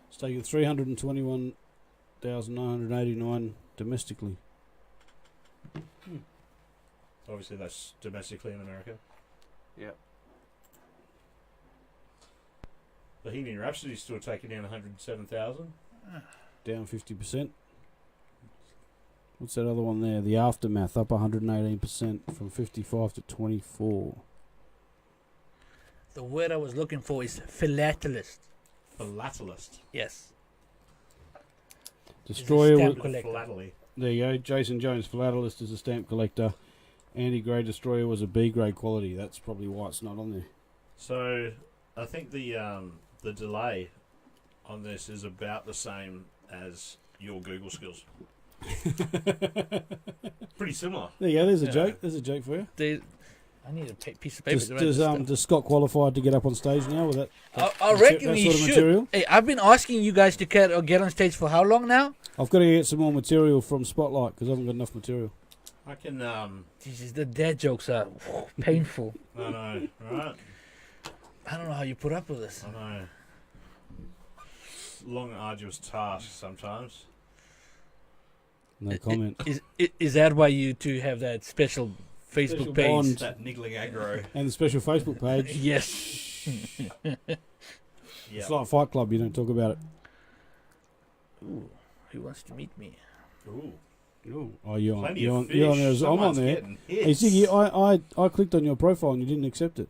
It's taken 321,989 domestically. Obviously, that's domestically in America. Yep. Bohemian Rhapsody's still taking in 107,000. Down 50%. What's that other one there? The Aftermath up 118% from 55 to 24. The word I was looking for is philatelist. Philatelist. Yes. Destroyer. stamp Was, collector. Philately. there you go. Jason Jones, Philatelist, is a stamp collector. Andy Gray, Destroyer, was a B grade quality. That's probably why it's not on there. So, I think the delay on this is about the same as your Google skills. Pretty similar. There you go. There's a Yeah. joke. There's a joke for you. I need a piece of paper. to write this Does Scott qualify to get up on stage now with that? I reckon that he sort of should. material? Hey, I've been asking you guys to get on stage for how long now? I've got to get some more material from Spotlight because I haven't got enough material. I can, Jesus, the dad jokes are painful. I know, right? I don't know how you put up with this. I know. long, arduous task sometimes. No comment. Is that why you two have that special Facebook Special page? bond. That niggling aggro. And the special Facebook page. Yes. Yeah. It's like Fight Club. You don't talk about it. Ooh, who wants to meet me? Ooh. Ooh. Oh, you're on, Plenty you're of on, fish. you're on there. I'm on Someone's there. getting Hey, hits. Ziggy, I clicked on your profile and you didn't accept it.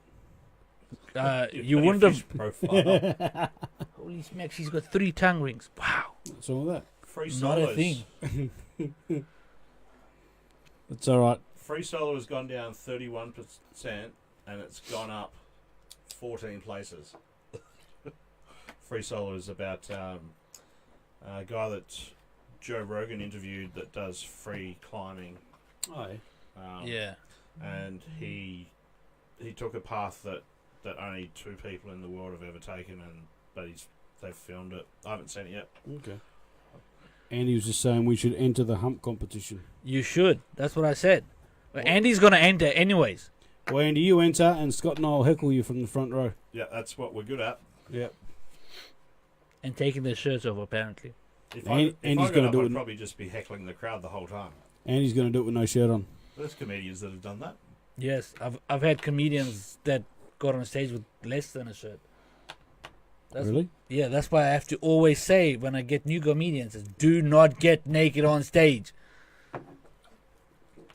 You Plenty wouldn't of have. fish profile. Holy smack! She's got 3 tongue rings. Wow. What's wrong with that? Free Not a solos. thing. It's all right. Free solo has gone down 31%, and it's gone up 14 places. Free solo is about a guy that Joe Rogan interviewed that does free climbing. Oh, Yeah. And he took a path that only 2 people in the world have ever taken, but they've filmed it. I haven't seen it yet. okay. Andy was just saying we should enter the hump competition. You should. That's what I said. But Andy's gonna enter anyways. Well, Andy, you enter, and Scott and I will heckle you from the front row. Yeah, that's what we're good at. Yep. And taking their shirts off, apparently. If Andy's I got gonna up, do it I'd in- probably just be heckling the crowd the whole time. Andy's going to do it with no shirt on. There's comedians that have done that. Yes, I've had comedians that got on stage with less than a shirt. Really? Yeah, that's why I have to always say when I get new comedians, is do not get naked on stage.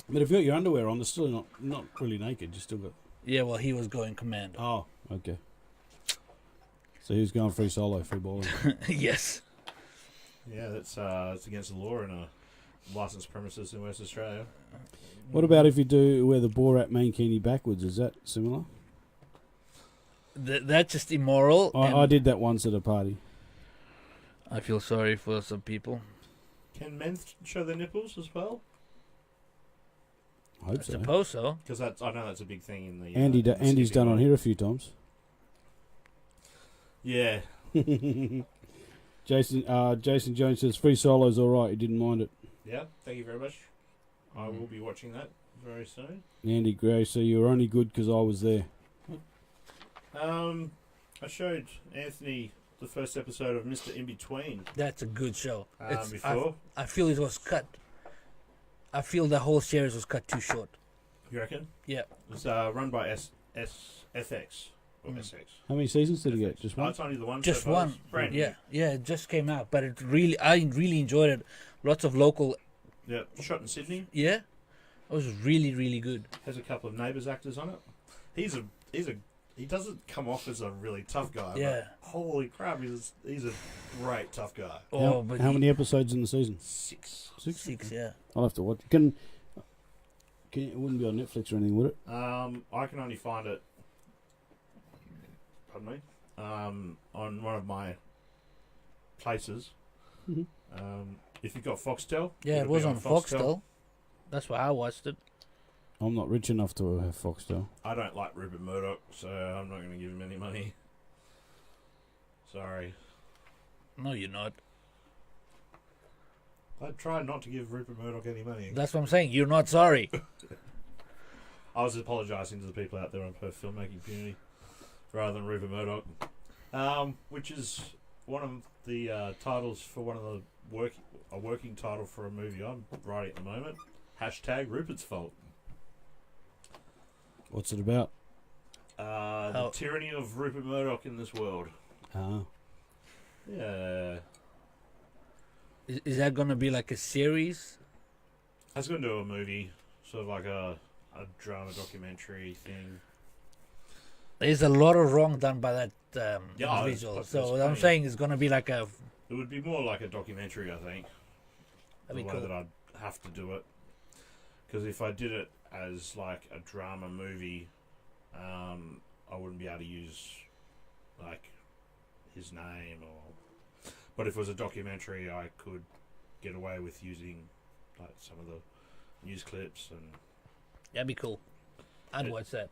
But if you got your underwear on, they're still not really naked. You still got... Yeah, well, he was going commando. Oh, okay. So he was going free solo, free balling. Yes. Yeah, that's against the law in a licensed premises in West Australia. What about if you do wear the Borat mankini backwards? Is that similar? That's just immoral. and I did that once at a party. I feel sorry for some people. Can men show their nipples as well? I hope I so. suppose so. Because I know that's a big thing in the. Andy's done on here a few times. Yeah. Jason Jones says free solo's all right. He didn't mind it. Yeah. Thank you very much. I will be watching that very soon. Andy Gray, so you were only good because I was there. I showed Anthony the first episode of Mr. In Between That's a good show. before. I feel it was cut. I feel the whole series was cut too short. You reckon? Yeah. It was run by FX. Or SX. How many seasons did he get? Just Oh, one? it's only the one. Just so far. one. It's brand new. Yeah, it just came out, but I really enjoyed it. Lots of local. Yeah. Shot in Sydney. Yeah, it was really, really good. Has a couple of Neighbours actors on it. He doesn't come off as a really tough guy. Yeah. But holy crap, he's a great tough guy. Oh, but How many episodes in the season? 6. Six, yeah. I'll have to watch. Can it wouldn't be on Netflix or anything, would it? I can only find it. Pardon me. On one of my places. Mhm. If you've got Foxtel. Yeah, it it'll was be on Foxtel. That's why I watched it. I'm not rich enough to have Foxtel. I don't like Rupert Murdoch, so I'm not going to give him any money. Sorry. No, you're not. I try not to give Rupert Murdoch any money. That's what I'm saying. You're not sorry. I was apologising to the people out there on Perth filmmaking community rather than Rupert Murdoch, which is one of the titles for one of the working title for a movie I'm writing at the moment. # Rupert's Fault. What's it about? The tyranny of Rupert Murdoch in this world. Ah. Yeah. Is that going to be like a series? I was going to do a movie, sort of like a drama documentary thing. There's a lot of wrong done by that Yeah, individual. there's So what I'm plenty. saying is going to be like a. It would be more like a documentary, I think. That'd be the way cool. that I'd have to do it. Because if I did it as like a drama movie, I wouldn't be able to use like his name or. But if it was a documentary, I could get away with using like some of the news clips and. That'd be cool. I'd It- watch that.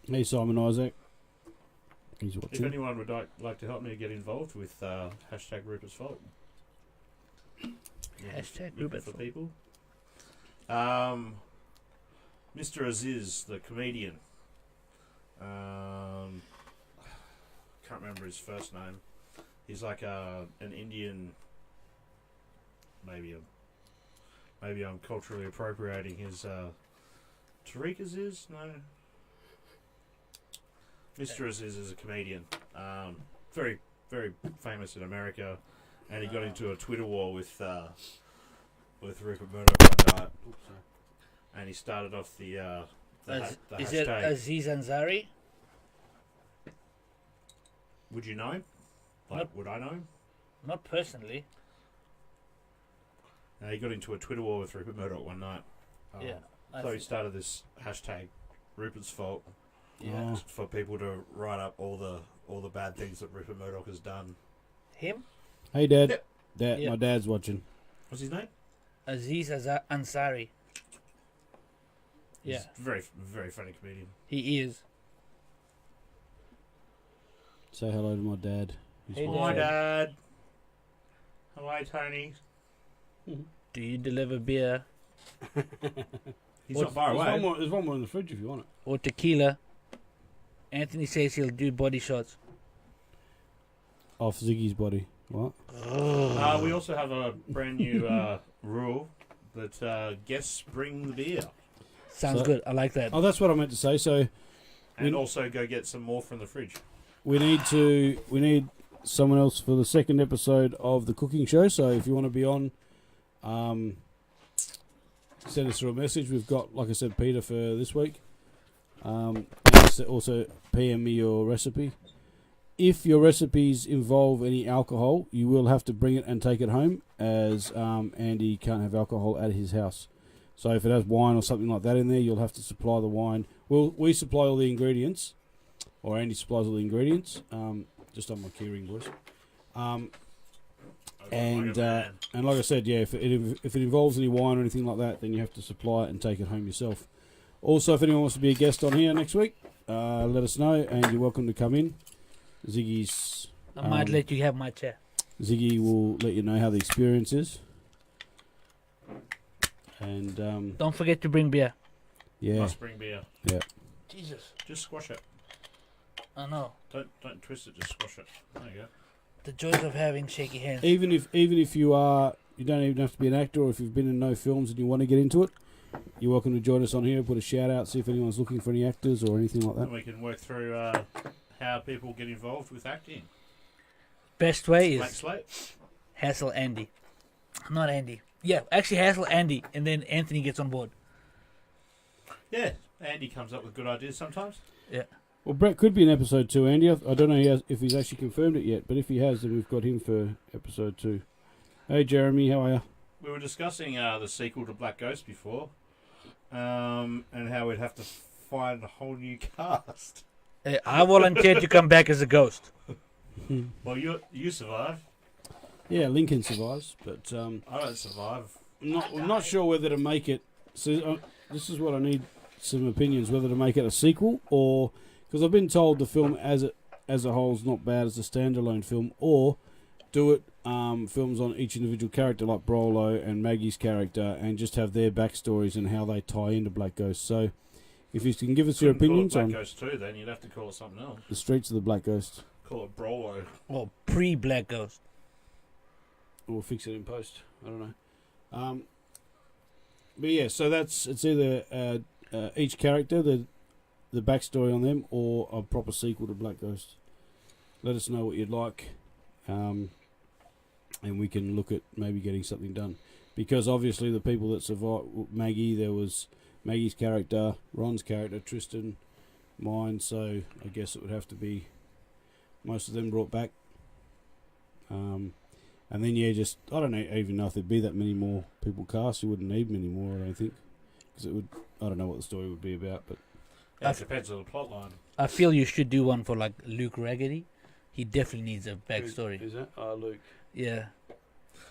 Hey, Simon Isaac. He's If watching. anyone would like to help me get involved with # Rupert's Fault. Hashtag Looking Rupert's for Fault. people. Mr. Aziz, the comedian. Can't remember his first name. He's like an Indian. Maybe I'm culturally appropriating his. Tariq Aziz? No. Mr. Aziz is a comedian. Very, very famous in America, and he got into a Twitter war with Rupert Murdoch one night. And he started off the Is hashtag. it Aziz Ansari? Would you know him? Would I know him? Not personally. He got into a Twitter war with Rupert Murdoch one night. Yeah. So he started this hashtag Rupert's fault. Yeah. For people to write up all the bad things that Rupert Murdoch has done. Him? Hey, Dad. Yep. Dad, Yep. my dad's watching. What's his name? Aziz Ansari. Yeah. He's a very, very funny comedian. He is. Say hello to my dad. He's Hey, Hi, Dad. Dad. Hello, Tony. Do you deliver beer He's not far away. There's one more in the fridge if you want it. or tequila? Anthony says he'll do body shots. Off Ziggy's body. What? We also have a brand new rule that guests bring the beer. Sounds So- good. I like that. Oh, that's what I meant to say. So And also go get some more from the fridge. we need someone else for the second episode of the cooking show. So if you want to be on, send us through a message. We've got, like I said, Peter for this week. And also PM me your recipe. If your recipes involve any alcohol, you will have to bring it and take it home, as Andy can't have alcohol at his house. So if it has wine or something like that in there, you'll have to supply the wine. We supply all the ingredients, or Andy supplies all the ingredients. Just on my keyring, boys. And like I said, yeah, if it involves any wine or anything like that, then you have to supply it and take it home yourself. Also, if anyone wants to be a guest on here next week, let us know, and you're welcome to come in. Ziggy's. I might let you have my chair. Ziggy will let you know how the experience is. And Don't forget to bring beer. yeah, Must bring beer. yeah. Jesus. Just squash it. I know. Don't twist it. Just squash it. There you go. The joys of having shaky hands. Even if you don't even have to be an actor, or if you've been in no films and you want to get into it, you're welcome to join us on here. Put a shout out, see if anyone's looking for any actors or anything like And that. we can work through how people get involved with acting. Best way Black is slate. hassle Andy. Not Andy. Yeah, actually hassle Andy, and then Anthony gets on board. Yeah, Andy comes up with good ideas sometimes. Yeah. Well, Brett could be in episode 2, Andy. I don't know if he's actually confirmed it yet, but if he has, then we've got him for episode 2. Hey, Jeremy, how are you? We were discussing the sequel to Black Ghost before, and how we'd have to find a whole new cast. Hey, I volunteered to come back as a ghost. Well, you survive. Yeah, Lincoln survives, but I don't survive. I'm not sure whether to make it. So this is what I need some opinions, whether to make it a sequel, or because I've been told the film as a whole is not bad as a standalone film, or do it films on each individual character like Brolo and Maggie's character, and just have their backstories and how they tie into Black Ghost. So if you can give us your Couldn't opinions call it on Black Ghost 2, then you'd have to call it something else. the streets of the Black Ghost, Call it Brolo. Or pre-Black Ghost. we'll fix it in post. I don't know. But yeah, so it's either each character, the backstory on them, or a proper sequel to Black Ghost. Let us know what you'd like, and we can look at maybe getting something done. Because obviously the people that survived, Maggie, there was Maggie's character, Ron's character, Tristan, mine. So I guess it would have to be most of them brought back. And then just I don't know even know if there'd be that many more people cast. You wouldn't need many more, I don't think, because it would. I don't know what the story would be about, but Yeah, it depends on the plot line. I feel you should do one for like Luke Raggedy. He definitely needs a backstory. Is that Luke? Yeah.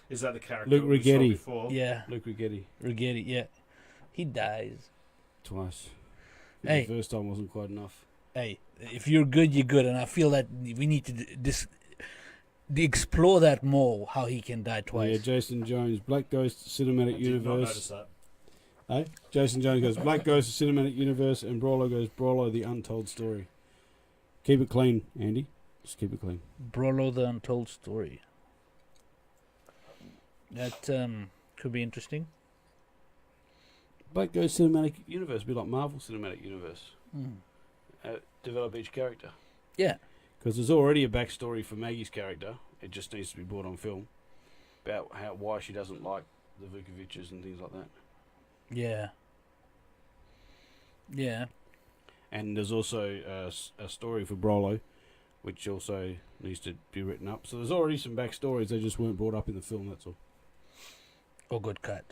Is that the character Luke that we saw Rigetti. before? Yeah. Luke Rigetti Raggedy, yeah. He dies. twice. Hey. The first time wasn't quite enough. Hey, if you're good, you're good. And I feel that we need to explore that more, how he can die twice. Yeah, Jason Jones, Black Ghost Cinematic I did not notice Universe. that. Hey, Jason Jones goes Black Ghost Cinematic Universe, and Brolo goes Brolo the Untold Story. Keep it clean, Andy. Just keep it clean. Brolo the Untold Story. That could be interesting. But go cinematic universe, be like Marvel Cinematic Universe. Develop each character. Yeah. Because there's already a backstory for Maggie's character. It just needs to be brought on film about why she doesn't like the Vukovic's and things like that. Yeah. Yeah. And there's also a story for Brolo, which also needs to be written up. So there's already some backstories. They just weren't brought up in the film. That's all. Or good cut.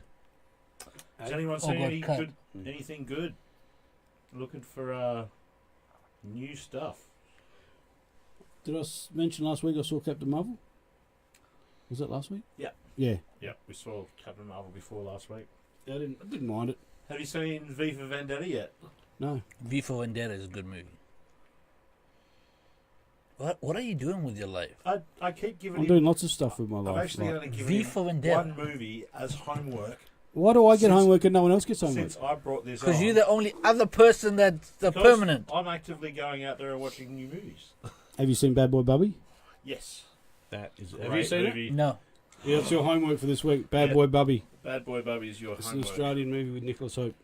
Has anyone seen anything good? Looking for new stuff. Did I mention last week I saw Captain Marvel? Was that last week? Yeah. Yeah. Yeah, we saw Captain Marvel before last week. I didn't mind it. Have you seen V for Vendetta yet? No. V for Vendetta is a good movie. What are you doing with your life? I keep giving I'm doing lots of stuff with my life. I've actually only given V for Vendetta. one movie as homework. Why do I get homework and no one else gets homework? Since I brought this Because on. you're the only other person that's permanent. I'm actively going out there and watching new movies. Have you seen Bad Boy Bubby? Yes. That is. Have Great you seen movie. it? No. Yeah, it's your homework for this week. Bad Boy Bubby. Bad Boy Bubby is your It's homework. an Australian movie with Nicholas Hope.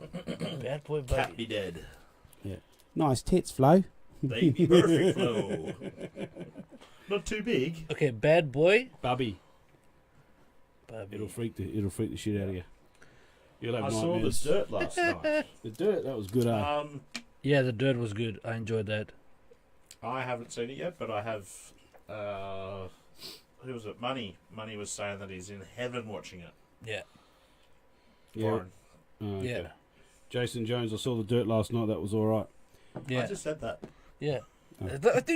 Bad Boy Bubby. Cat be dead. Yeah. Nice tits, Flo. Baby perfect flow. Not too big. Okay, Bad Boy Bubby. Bubby. It'll freak the shit out of you. You'll have I saw The nightmares. Dirt last night. The Dirt, that was good. Yeah, The Dirt was good. I enjoyed that. I haven't seen it yet, but I have. Who was it? Money. Money was saying that he's in heaven watching it. Yeah. Yeah. Warren. Okay. Yeah. Jason Jones, I saw The Dirt last night. That was all right. Yeah. I just said that. Yeah. Oh. I don't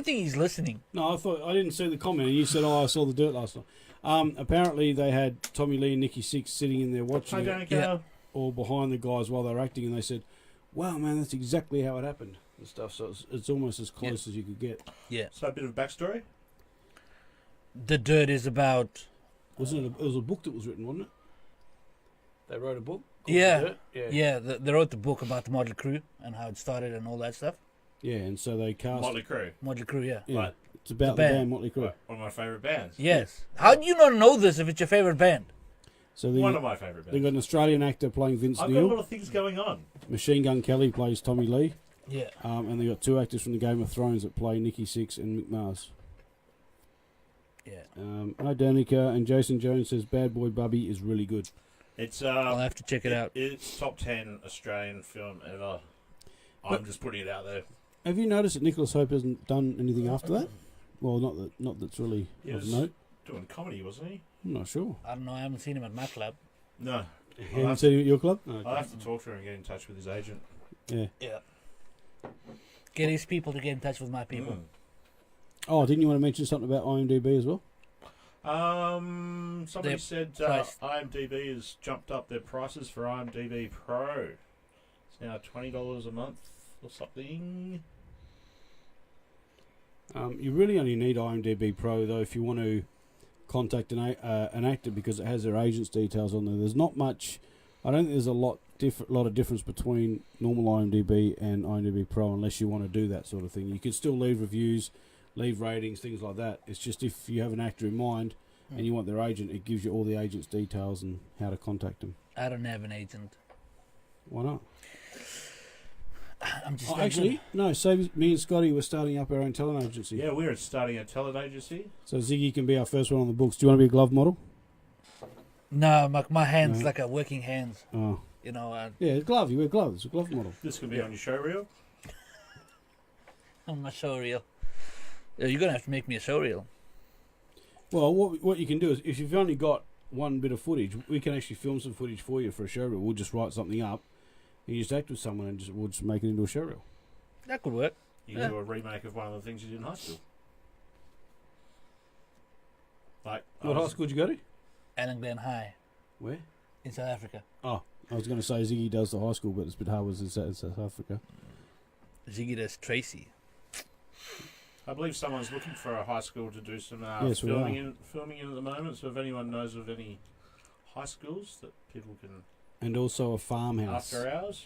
think he's listening. No, I didn't see the comment. You said, "Oh, I saw The Dirt last night." Apparently, they had Tommy Lee and Nikki Sixx sitting in there watching it, all behind the guys while they were acting, and they said, "Wow, man, that's exactly how it happened." And stuff. So it's almost as close as you could get. Yeah. So a bit of backstory. The Dirt is about. It was a book that was written, wasn't it? They wrote a book. called Yeah. The Dirt? Yeah. Yeah. They wrote the book about the Motley Crue and how it started and all that stuff. Yeah, and so they cast. Motley Crue. Motley Crue, yeah. Yeah, Right. it's about The the band. band Motley Crue. Right, one of my favourite bands. Yes. How do you not know this if it's your favorite band? So One of my favourite they bands. got an Australian actor playing Vince I've got a lot Neil. of things going on. Machine Gun Kelly plays Tommy Lee. Yeah. And they got two actors from the Game of Thrones that play Nikki Sixx and Mick Mars. Yeah. Hi Danica, and Jason Jones says Bad Boy Bubby is really good. It's I'll have to check it out. It's top 10 Australian film ever. I'm just putting it out there. Have you noticed that Nicholas Hope hasn't done anything after that? Well, not that's really He of was note. doing comedy, wasn't he? I'm not sure. I don't know. I haven't seen him at my club. No. You haven't seen him at your club? No, I'll have to talk to him and get in touch with his agent. Yeah. Yeah. Get his people to get in touch with my people. Oh, didn't you want to mention something about IMDb as well? Somebody They're said priced. IMDb has jumped up their prices for IMDb Pro. It's now $20 a month or something. You really only need IMDb Pro though if you want to contact an actor because it has their agent's details on there. There's not much. I don't think there's a lot of difference between normal IMDb and IMDb Pro unless you want to do that sort of thing. You can still leave reviews, leave ratings, things like that. It's just if you have an actor in mind and you want their agent, it gives you all the agent's details and how to contact them. I don't have an agent. Why not? I'm just Oh, not actually, good. no. So me and Scotty were starting up our own talent agency. Yeah, we're starting a talent agency. So Zhygi can be our first one on the books. Do you want to be a glove model? No, my hands No. like a working hands. Oh. You know, Yeah, a glove. You wear gloves. A glove model. This could be on your show reel. on my show reel. Yeah, you're gonna have to make me a show reel. Well, what you can do is, if you've only got one bit of footage, we can actually film some footage for you for a show reel. We'll just write something up, and you just act with someone, and we'll just make it into a show reel. That could work. You can do a remake of one of the things you did in high school. Like, What high school did you go to? Allen Glen High Where? in South Africa. Oh, I was going to say Zhygi does the high school, but it's a bit hard in South Africa. Zhygi does Tracy. I believe someone's looking for a high school to do some Yes, we filming are. filming in at the moment. So if anyone knows of any high schools that people can And also a farmhouse. after hours,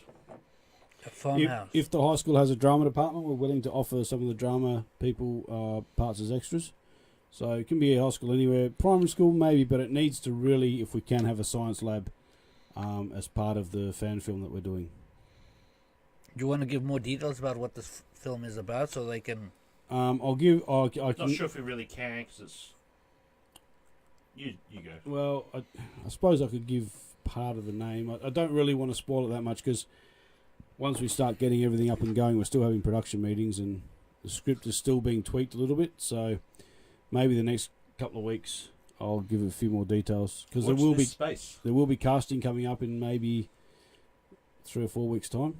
A farmhouse. If the high school has a drama department, we're willing to offer some of the drama people parts as extras. So it can be a high school anywhere. Primary school maybe, but it needs to really, if we can, have a science lab as part of the fan film that we're doing. Do you want to give more details about what this film is about so they can... I'll give... I Not can, sure if we really can, because it's... You go. Well, I suppose I could give part of the name. I don't really want to spoil it that much because once we start getting everything up and going, we're still having production meetings and the script is still being tweaked a little bit. So maybe the next couple of weeks I'll give a few more details because there will be casting coming up in maybe 3 or 4 weeks' time.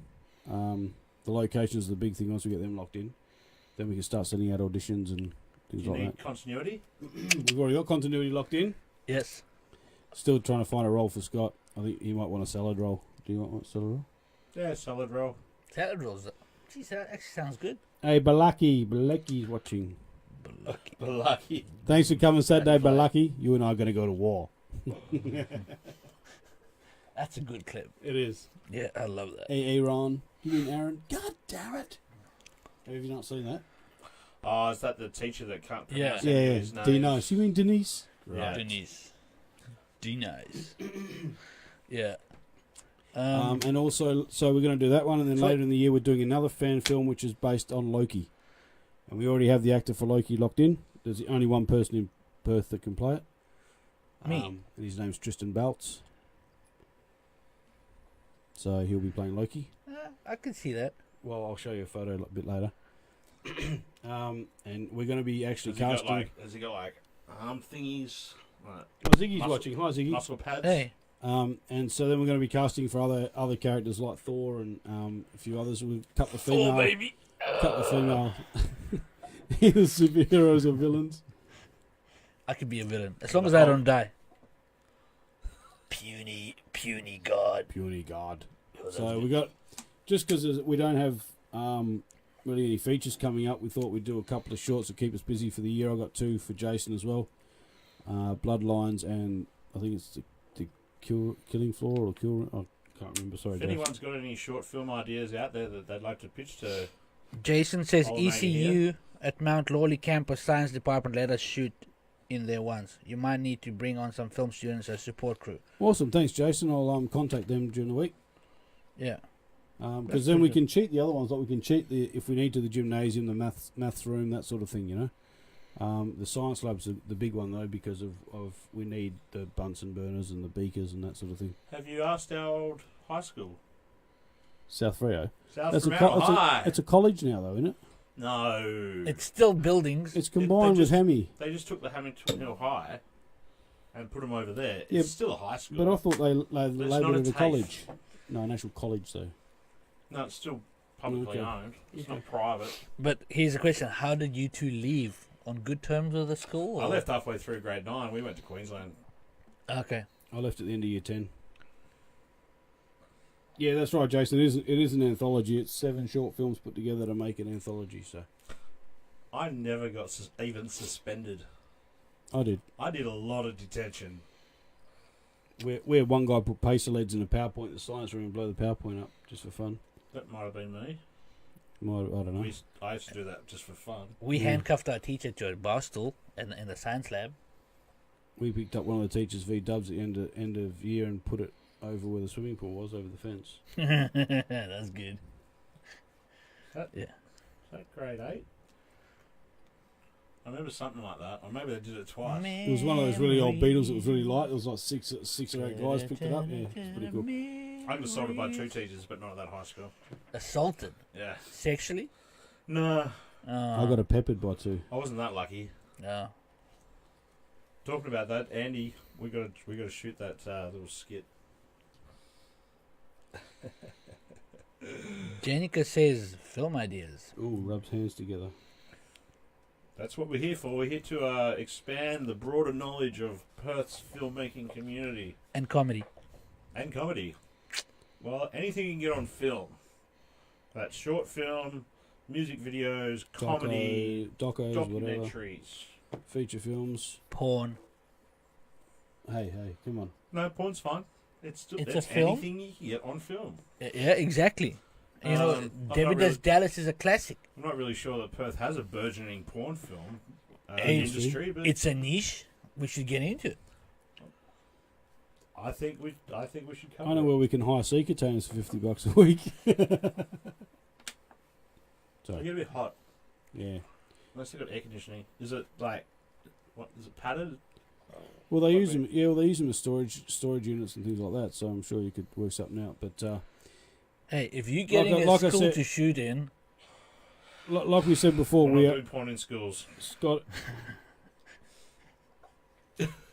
The locations are the big thing. Once we get them locked in, then we can start sending out auditions and things like that. Continuity? We've already got continuity locked in. Yes. Still trying to find a role for Scott. I think he might want a salad roll. Do you want a salad roll? Yeah, salad roll. Salad rolls. Geez, that actually sounds good. Hey, Balaki's watching. Balaki. Thanks for coming Saturday, Balaki. You and I are going to go to war. That's a good clip. It is. Yeah, I love that. Hey, Aaron. You mean Aaron? God damn it. Have you not seen that? Oh, is that the teacher that can't Yeah. pronounce Yeah, his name? Denise. You mean Denise? Right. Denise. Yeah. And also, so we're going to do that one, and then later in the year we're doing another fan film which is based on Loki. And we already have the actor for Loki locked in. There's the only one person in Perth that can play it. Me. And his name's Tristan Baltz. So he'll be playing Loki. I can see that. Well, I'll show you a photo a bit later. And we're going to be actually casting. Has he got like arm thingies? Like Oh, Ziggy's watching. Hi, Ziggy. muscle pads? Hey. And so then we're going to be casting for other characters like Thor and a few others. With a couple of female, Thor, baby. couple of female either superheroes or villains. I could be a villain as long as I don't die. Puny god. Puny God. Oh, that's So good. we got just because we don't have really any features coming up. We thought we'd do a couple of shorts to keep us busy for the year. I got 2 for Jason as well. Bloodlines and I think it's the Killing Floor or Kill. I can't remember. Sorry, If Jason. anyone's got any short film ideas out there that they'd like to pitch to, Jason says Old lady ECU here. at Mount Lawley campus science department let us shoot in there once. You might need to bring on some film students as support crew. Awesome, thanks, Jason. I'll contact them during the week. Yeah. Because then we can cheat the other ones. Like we can cheat if we need to the gymnasium, the maths room, that sort of thing. You know, the science lab's the big one though because of we need the Bunsen burners and the beakers and that sort of thing. have you asked our old high school? South Freo. South That's Fremantle it's High. it's a college now though, isn't it? No. It's still buildings. It's combined with Hemi. They just took the Hamilton Hill High and put them over there. Yeah, It's still a high school. But I thought they it's labelled not a it a TAFE. college. No, an actual college though. No, it's still publicly Okay. owned. It's not private. But here's the question: how did you two leave? On good terms with the school? I or- left halfway through grade 9. We went to Queensland. Okay. I left at the end of year 10. Yeah, that's right, Jason. It is an anthology. It's 7 short films put together to make an anthology. So I never got even suspended. I did. I did a lot of detention. Where one guy put pacer leads in a PowerPoint in the science room and blow the PowerPoint up just for fun. That might have been me. I don't know. I used to do that just for fun. We Yeah. handcuffed our teacher to a bar stool in the science lab. We picked up one of the teachers' V-dubs at the end of year and put it over where the swimming pool was, over the fence. That's good. Is that grade 8? I remember something like that. Or maybe they did it twice. It was one of those really old Beatles that was really light. It was like six or eight guys picked it up. Yeah, it's pretty cool. I was assaulted by 2 teachers, but not at that high school. Assaulted? Yeah. Sexually? No, I got a peppered by 2. I wasn't that lucky. No. Talking about that, Andy, we got to shoot that little skit. Jenica says film ideas. Ooh, rubs hands together. That's what we're here for. We're here to expand the broader knowledge of Perth's filmmaking community And comedy. and comedy. Well, anything you can get on film. That's short film, music videos, comedy, docos, whatever. documentaries. Feature films. Porn. Hey, come on. No, porn's fine. It's It's a film? anything you can get on film. Yeah, exactly. You know, I'm not David really- Does Dallas is a classic. I'm not really sure that Perth has a burgeoning porn film Hey, industry, but It's a niche we should get into. I think we should cover I know it. where we can hire sea containers for $50 a week. It's Sorry. gonna be hot. Yeah. Unless they've got air conditioning. Is it like what? Is it padded? Well, they Might use be. them. Yeah, well, they use them as storage units and things like that. So I'm sure you could work something out. But Hey, if you're getting like I a school said- to shoot in, like we said before, We're we not doing porn in schools. Scott.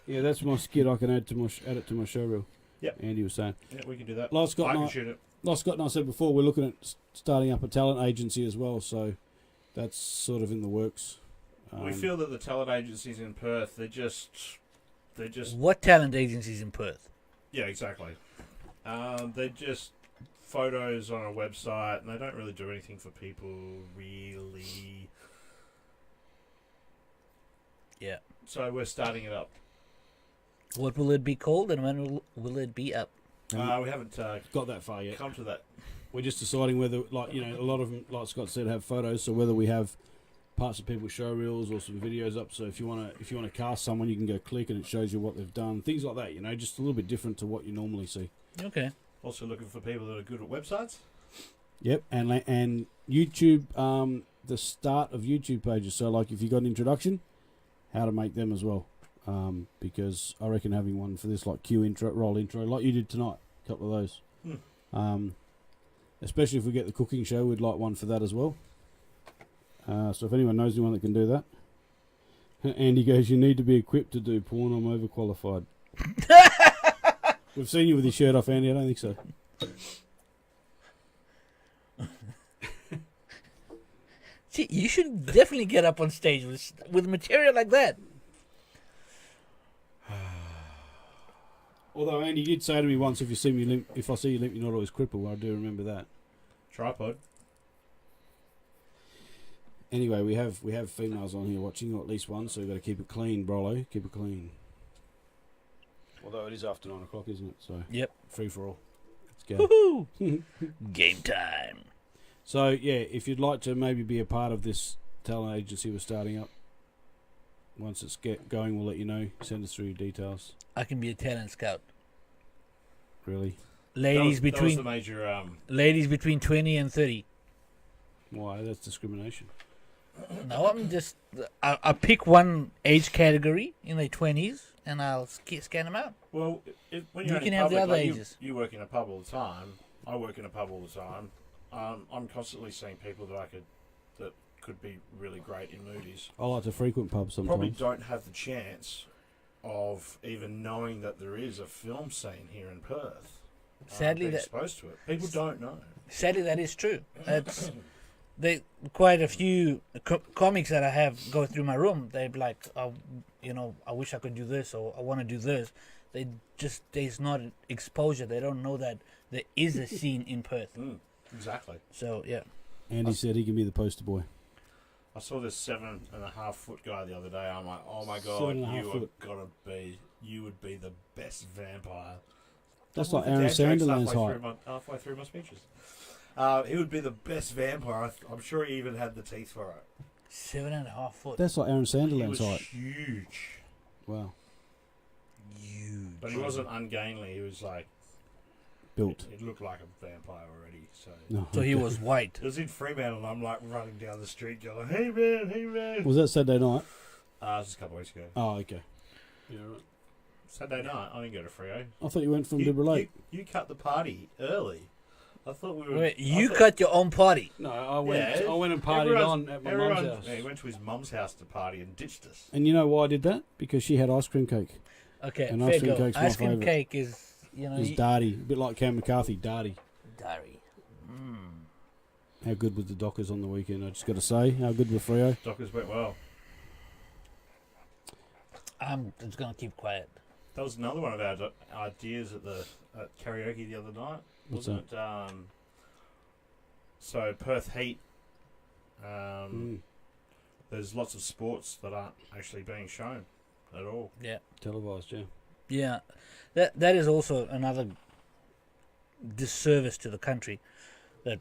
Yeah, that's my skit. I can add it to my show reel. Yep. Andy was saying. Yeah, we can do that. Like Scott I and can I- shoot it. Like Scott and I said before, we're looking at starting up a talent agency as well. So that's sort of in the works. We feel that the talent agencies in Perth, they're just what talent agencies in Perth? yeah, exactly. They're just photos on a website, and they don't really do anything for people, really. Yeah. So we're starting it up. What will it be called, and when will it be up? We haven't got that far yet. come to that. We're just deciding whether, like, you know, a lot of them, like Scott said, have photos. So whether we have parts of people's show reels or some videos up. So if you want to cast someone, you can go click and it shows you what they've done. Things like that. You know, just a little bit different to what you normally see. Okay. Also looking for people that are good at websites. Yep, and YouTube, the start of YouTube pages. So like if you got an introduction, how to make them as well. Because I reckon having one for this, like cue intro, roll intro, like you did tonight, a couple of those. Especially if we get the cooking show, we'd like one for that as well. So if anyone knows anyone that can do that. Andy goes, you need to be equipped to do porn, I'm overqualified. We've seen you with your shirt off, Andy, I don't think so. See, you should definitely get up on stage with material like that. Although Andy did say to me once, if I see you limp, you're not always crippled. I do remember that. Tripod. Anyway, we have females on here watching, or at least one, so we've got to keep it clean, Brolo. Keep it clean. Although it is after 9 o'clock, isn't it? So Yep. free for all. Let's go. Woohoo! Game time. So yeah, if you'd like to maybe be a part of this talent agency we're starting up, once it's going, we'll let you know. Send us through your details. I can be a talent scout. Really? Ladies that was the between major. ladies between 20 and 30. Why? That's discrimination. No, I'm just I pick one age category in their 20s and I'll scan them out. Well, when You you're can in have the public, other like ages. You work in a pub all the time. I work in a pub all the time. I'm constantly seeing people that could be really great in movies. I like to frequent pubs Probably sometimes. don't have the chance of even knowing that there is a film scene here in Perth. Sadly, being that exposed to it. People don't know. sadly that is true. That's quite a few comics that I have go through my room. They're like, oh, I wish I could do this or I want to do this. There's not exposure. They don't know that there is a scene in Perth. Exactly. So yeah. Andy said he can be the poster boy. I saw this 7.5 foot guy the other day. I'm like, oh my god, 7.5 foot. you would be the best vampire. That's Double like Aaron the dad jokes Sanderland's height. halfway through my speeches. He would be the best vampire. I'm sure he even had the teeth for it. 7.5 foot. That's like Aaron He Sanderland's was height. huge. Wow. Huge. But he wasn't ungainly. He was like, Built. he looked like a vampire already. So No, So he okay. was white. it was in Fremantle, and I'm like running down the street going, hey man, hey man. Was that Saturday night? It was just a couple of weeks ago. Oh, okay. Yeah, right. Saturday night, I didn't go to Freo. I thought you went from You, Liberal you cut the party early. I thought we were. Wait, you I thought- cut your own party. No, I went. Yeah, I went and partied everyone's- on at my mum's everyone- house. Yeah, he went to his mum's house to party and ditched us. And you know why I did that? Because she had ice cream cake. Okay, And fair ice cream go. cake's my Ice cream favourite. cake is, It's Darty, a bit like Cam McCarthy. Darty. Dari. How good was the Dockers on the weekend? I just got to say, how good were Freo? Dockers went well. I'm just gonna keep quiet. That was another one of our ideas at karaoke the other night, What's wasn't it? So Perth Heat. There's lots of sports that aren't actually being shown at all. Yeah. Televised, yeah. Yeah, that is also another disservice to the country. That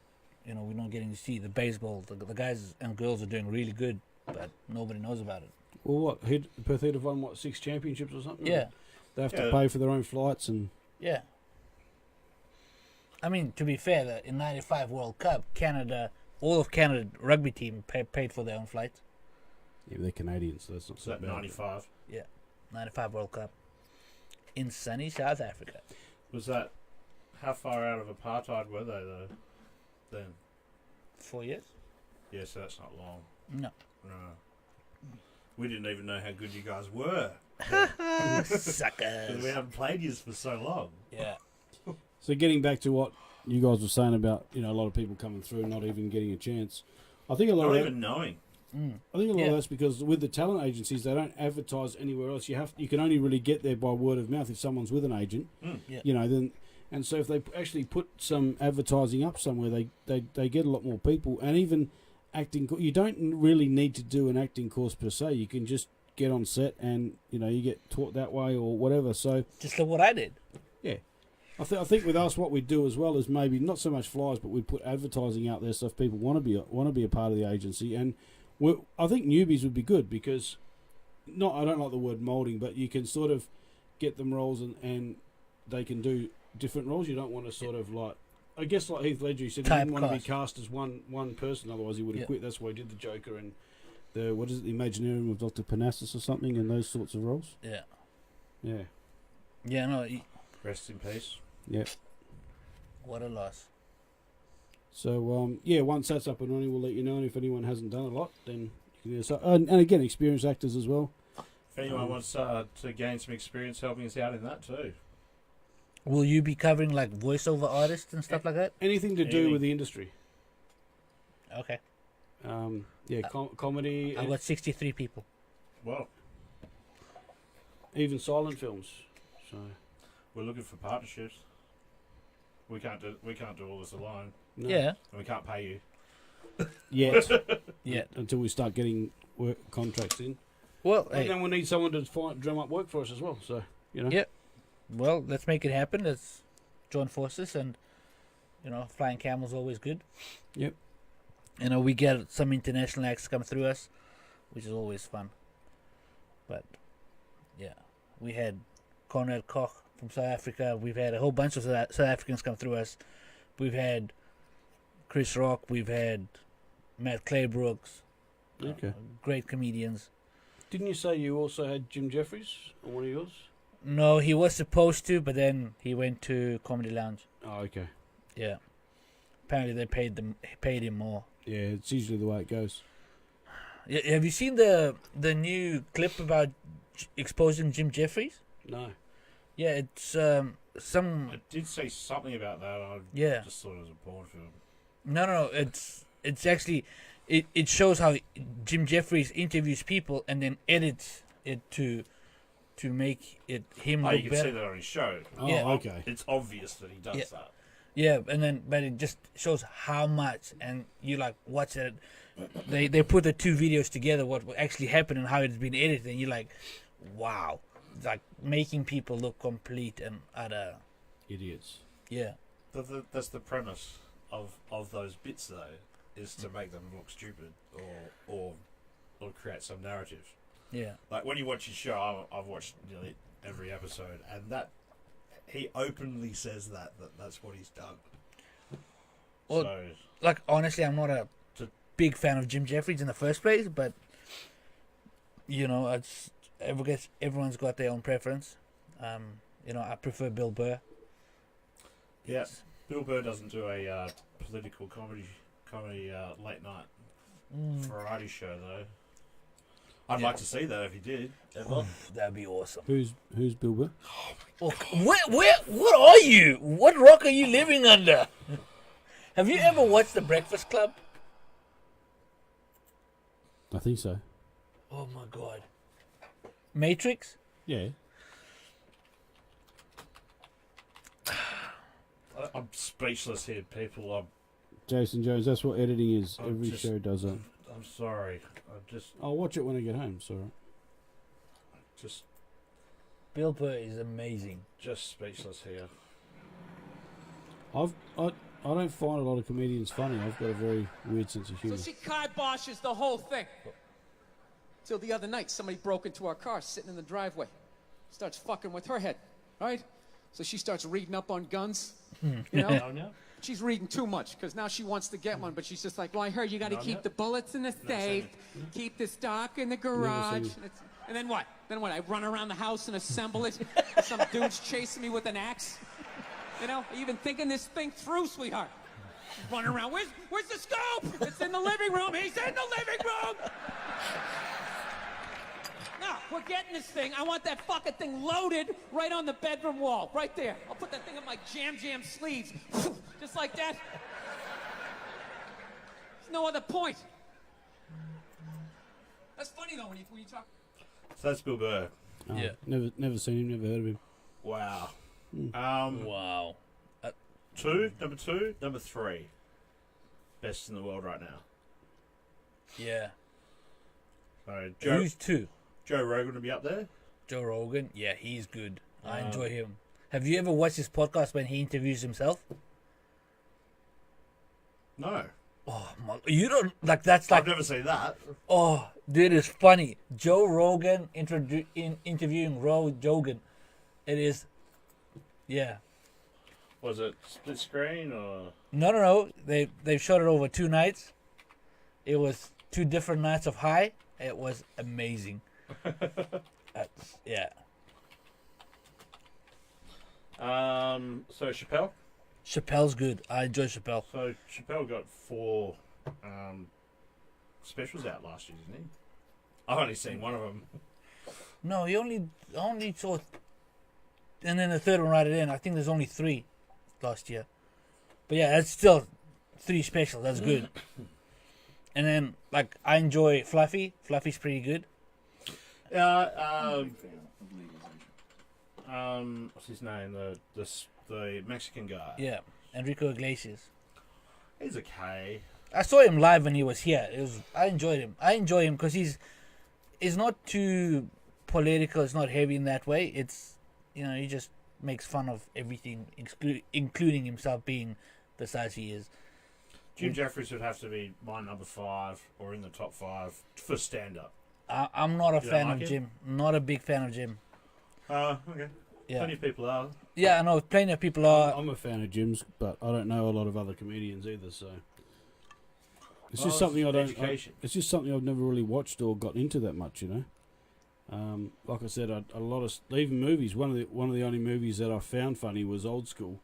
we're not getting to see the baseball. The guys and girls are doing really good, but nobody knows about it. Well, what? Perth have won, 6 championships or something? Yeah. They have to pay for their own flights and... Yeah. I mean, to be fair, in '95 World Cup, all of Canada rugby team paid for their own flights. Yeah, but they're Canadians, so that's not so that bad. 95. Yeah, '95 World Cup in sunny South Africa. Was that... How far out of apartheid were they, though, then? 4 years? Yeah, so that's not long. No. No. We didn't even know how good you guys were. Suckers. We haven't played you for so long. Yeah. So getting back to what you guys were saying about, a lot of people coming through and not even getting a chance. I think a lot Not of even knowing. I think a lot of that's because with the talent agencies, they don't advertise anywhere else. You can only really get there by word of mouth if someone's with an agent. Yeah. Then, and so if they actually put some advertising up somewhere, they get a lot more people. And even acting, you don't really need to do an acting course per se. You can just get on set and you get taught that way or whatever. So just like what I did. Yeah. I think with us, what we do as well is maybe not so much flyers, but we put advertising out there so if people want to be a part of the agency. And I think newbies would be good because, I don't like the word moulding, but you can sort of get them roles and they can do different roles. You don't want to sort of like, I guess like Heath Ledger, he said he didn't want to be cast as one person, otherwise he would have quit. That's why he did the Joker and the the Imaginarium of Dr. Parnassus or something and those sorts of roles. Yeah. Yeah. Yeah, no. Rest in peace. Yeah. What a loss. So, once that's up and running, we'll let you know. And if anyone hasn't done a lot, then you can and again, experienced actors as well. If anyone wants to gain some experience helping us out in that too. Will you be covering like voiceover artists and stuff like that? Anything to do with the industry. Okay. Comedy. I've got 63 people. Well, even silent films. So we're looking for partnerships. We can't do all this alone. No. Yeah. And we can't pay you. Yet. Yet. Until we start getting work contracts in. Well, and then we need someone to drum up work for us as well. So Yeah. Well, let's make it happen. Let's join forces, and flying camel's always good. Yep. We get some international acts come through us, which is always fun. But yeah, we had Conrad Koch from South Africa. We've had a whole bunch of South Africans come through us. We've had Chris Rock. We've had Matt Claybrooks. Okay. Great comedians. Didn't you say you also had Jim Jeffries on one of yours? No, he was supposed to, but then he went to Comedy Lounge. Oh, okay. Yeah. Apparently they paid him more. Yeah, it's usually the way it goes. Yeah, have you seen the new clip about exposing Jim Jeffries? No. Yeah, it's some. I did say something about that. I just thought it was a porn film. No. It's actually it shows how Jim Jeffries interviews people and then edits it to make it him look you can better. see that on his show. Oh, yeah. Okay. It's obvious that he does that. Yeah, but it just shows how much, and you like watch it. They put the two videos together, what actually happened and how it's been edited, and you're like, wow, it's like making people look complete and utter idiots. Yeah. That's the premise of those bits, though, is to make them look stupid or create some narrative. Yeah. Like when you watch his show, I've watched nearly every episode, and that he openly says that's what he's done. Well, so, like honestly, I'm not a big fan of Jim Jeffries in the first place, but it's everyone's got their own preference. I prefer Bill Burr. Yeah, Bill Burr doesn't do a political comedy late night variety show though. I'd like to see that if he did. That'd be awesome. Who's Bill Burr? Oh what are you? What rock are you living under? Have you ever watched The Breakfast Club? I think so. Oh my god. Matrix? Yeah. I'm speechless here, people. Jason Jones, that's what editing is. Every show does that. I'm sorry. I'll watch it when I get home. It's alright. Bill Burr is amazing. Just speechless here. I don't find a lot of comedians funny. I've got a very weird sense of So humour. she kiboshes the whole thing. Till the other night, somebody broke into our car sitting in the driveway. Starts fucking with her head, right? So she starts reading up on guns, you know? Oh, no. She's reading too much because now she wants to get one, but she's just like, well, I heard you got to keep the bullets in the safe, keep the stock in the garage. And then what? Then what? I run around the house and assemble it. Some dude's chasing me with an axe. You know, even thinking this thing through, sweetheart. Running around. Where's the scope? It's in the living room. He's in the living room. No, we're getting this thing. I want that fucking thing loaded right on the bedroom wall, right there. I'll put that thing in my jam sleeves, just like that. There's no other point. That's funny though when you talk. So that's Bill Burr. Oh, Yeah. Never seen him, never heard of him. Wow. Wow. Number two, number three. Best in the world right now. Yeah. So Who's 2? Joe Rogan will be up there. Joe Rogan. Yeah, he's good. I enjoy him. Have you ever watched his podcast when he interviews himself? No. Oh, my, you don't like that's like. I've never seen that. Oh, dude, it's funny. Joe Rogan interviewing Jogan. It is. Yeah. Was it split screen or? No. They've shot it over 2 nights. It was 2 different nights of high. It was amazing. Yeah. So Chappelle. Chappelle's good. I enjoy Chappelle. So Chappelle got 4 specials out last year, didn't he? I've only seen one of them. No, he only saw, and then the third one right at the end. I think there's only 3 last year. But yeah, that's still 3 specials. That's good. And then like I enjoy Fluffy. Fluffy's pretty good. What's his name? The Mexican guy. Yeah, Enrico Iglesias. He's okay. I saw him live when he was here. I enjoyed him. I enjoy him because he's not too political. It's not heavy in that way. It's he just makes fun of everything, including himself being the size he is. Jim Jeffries would have to be my number 5 or in the top 5 for stand-up. I'm not a You don't fan like of him? Jim. Not a big fan of Jim. Okay. Yeah. Plenty of people are. Yeah, I know. Plenty of people are. I'm a fan of Jim's, but I don't know a lot of other comedians either. So it's Well, just something I don't. education. It's just something I've never really watched or got into that much. Like I said, a lot of even movies. One of the only movies that I found funny was Old School,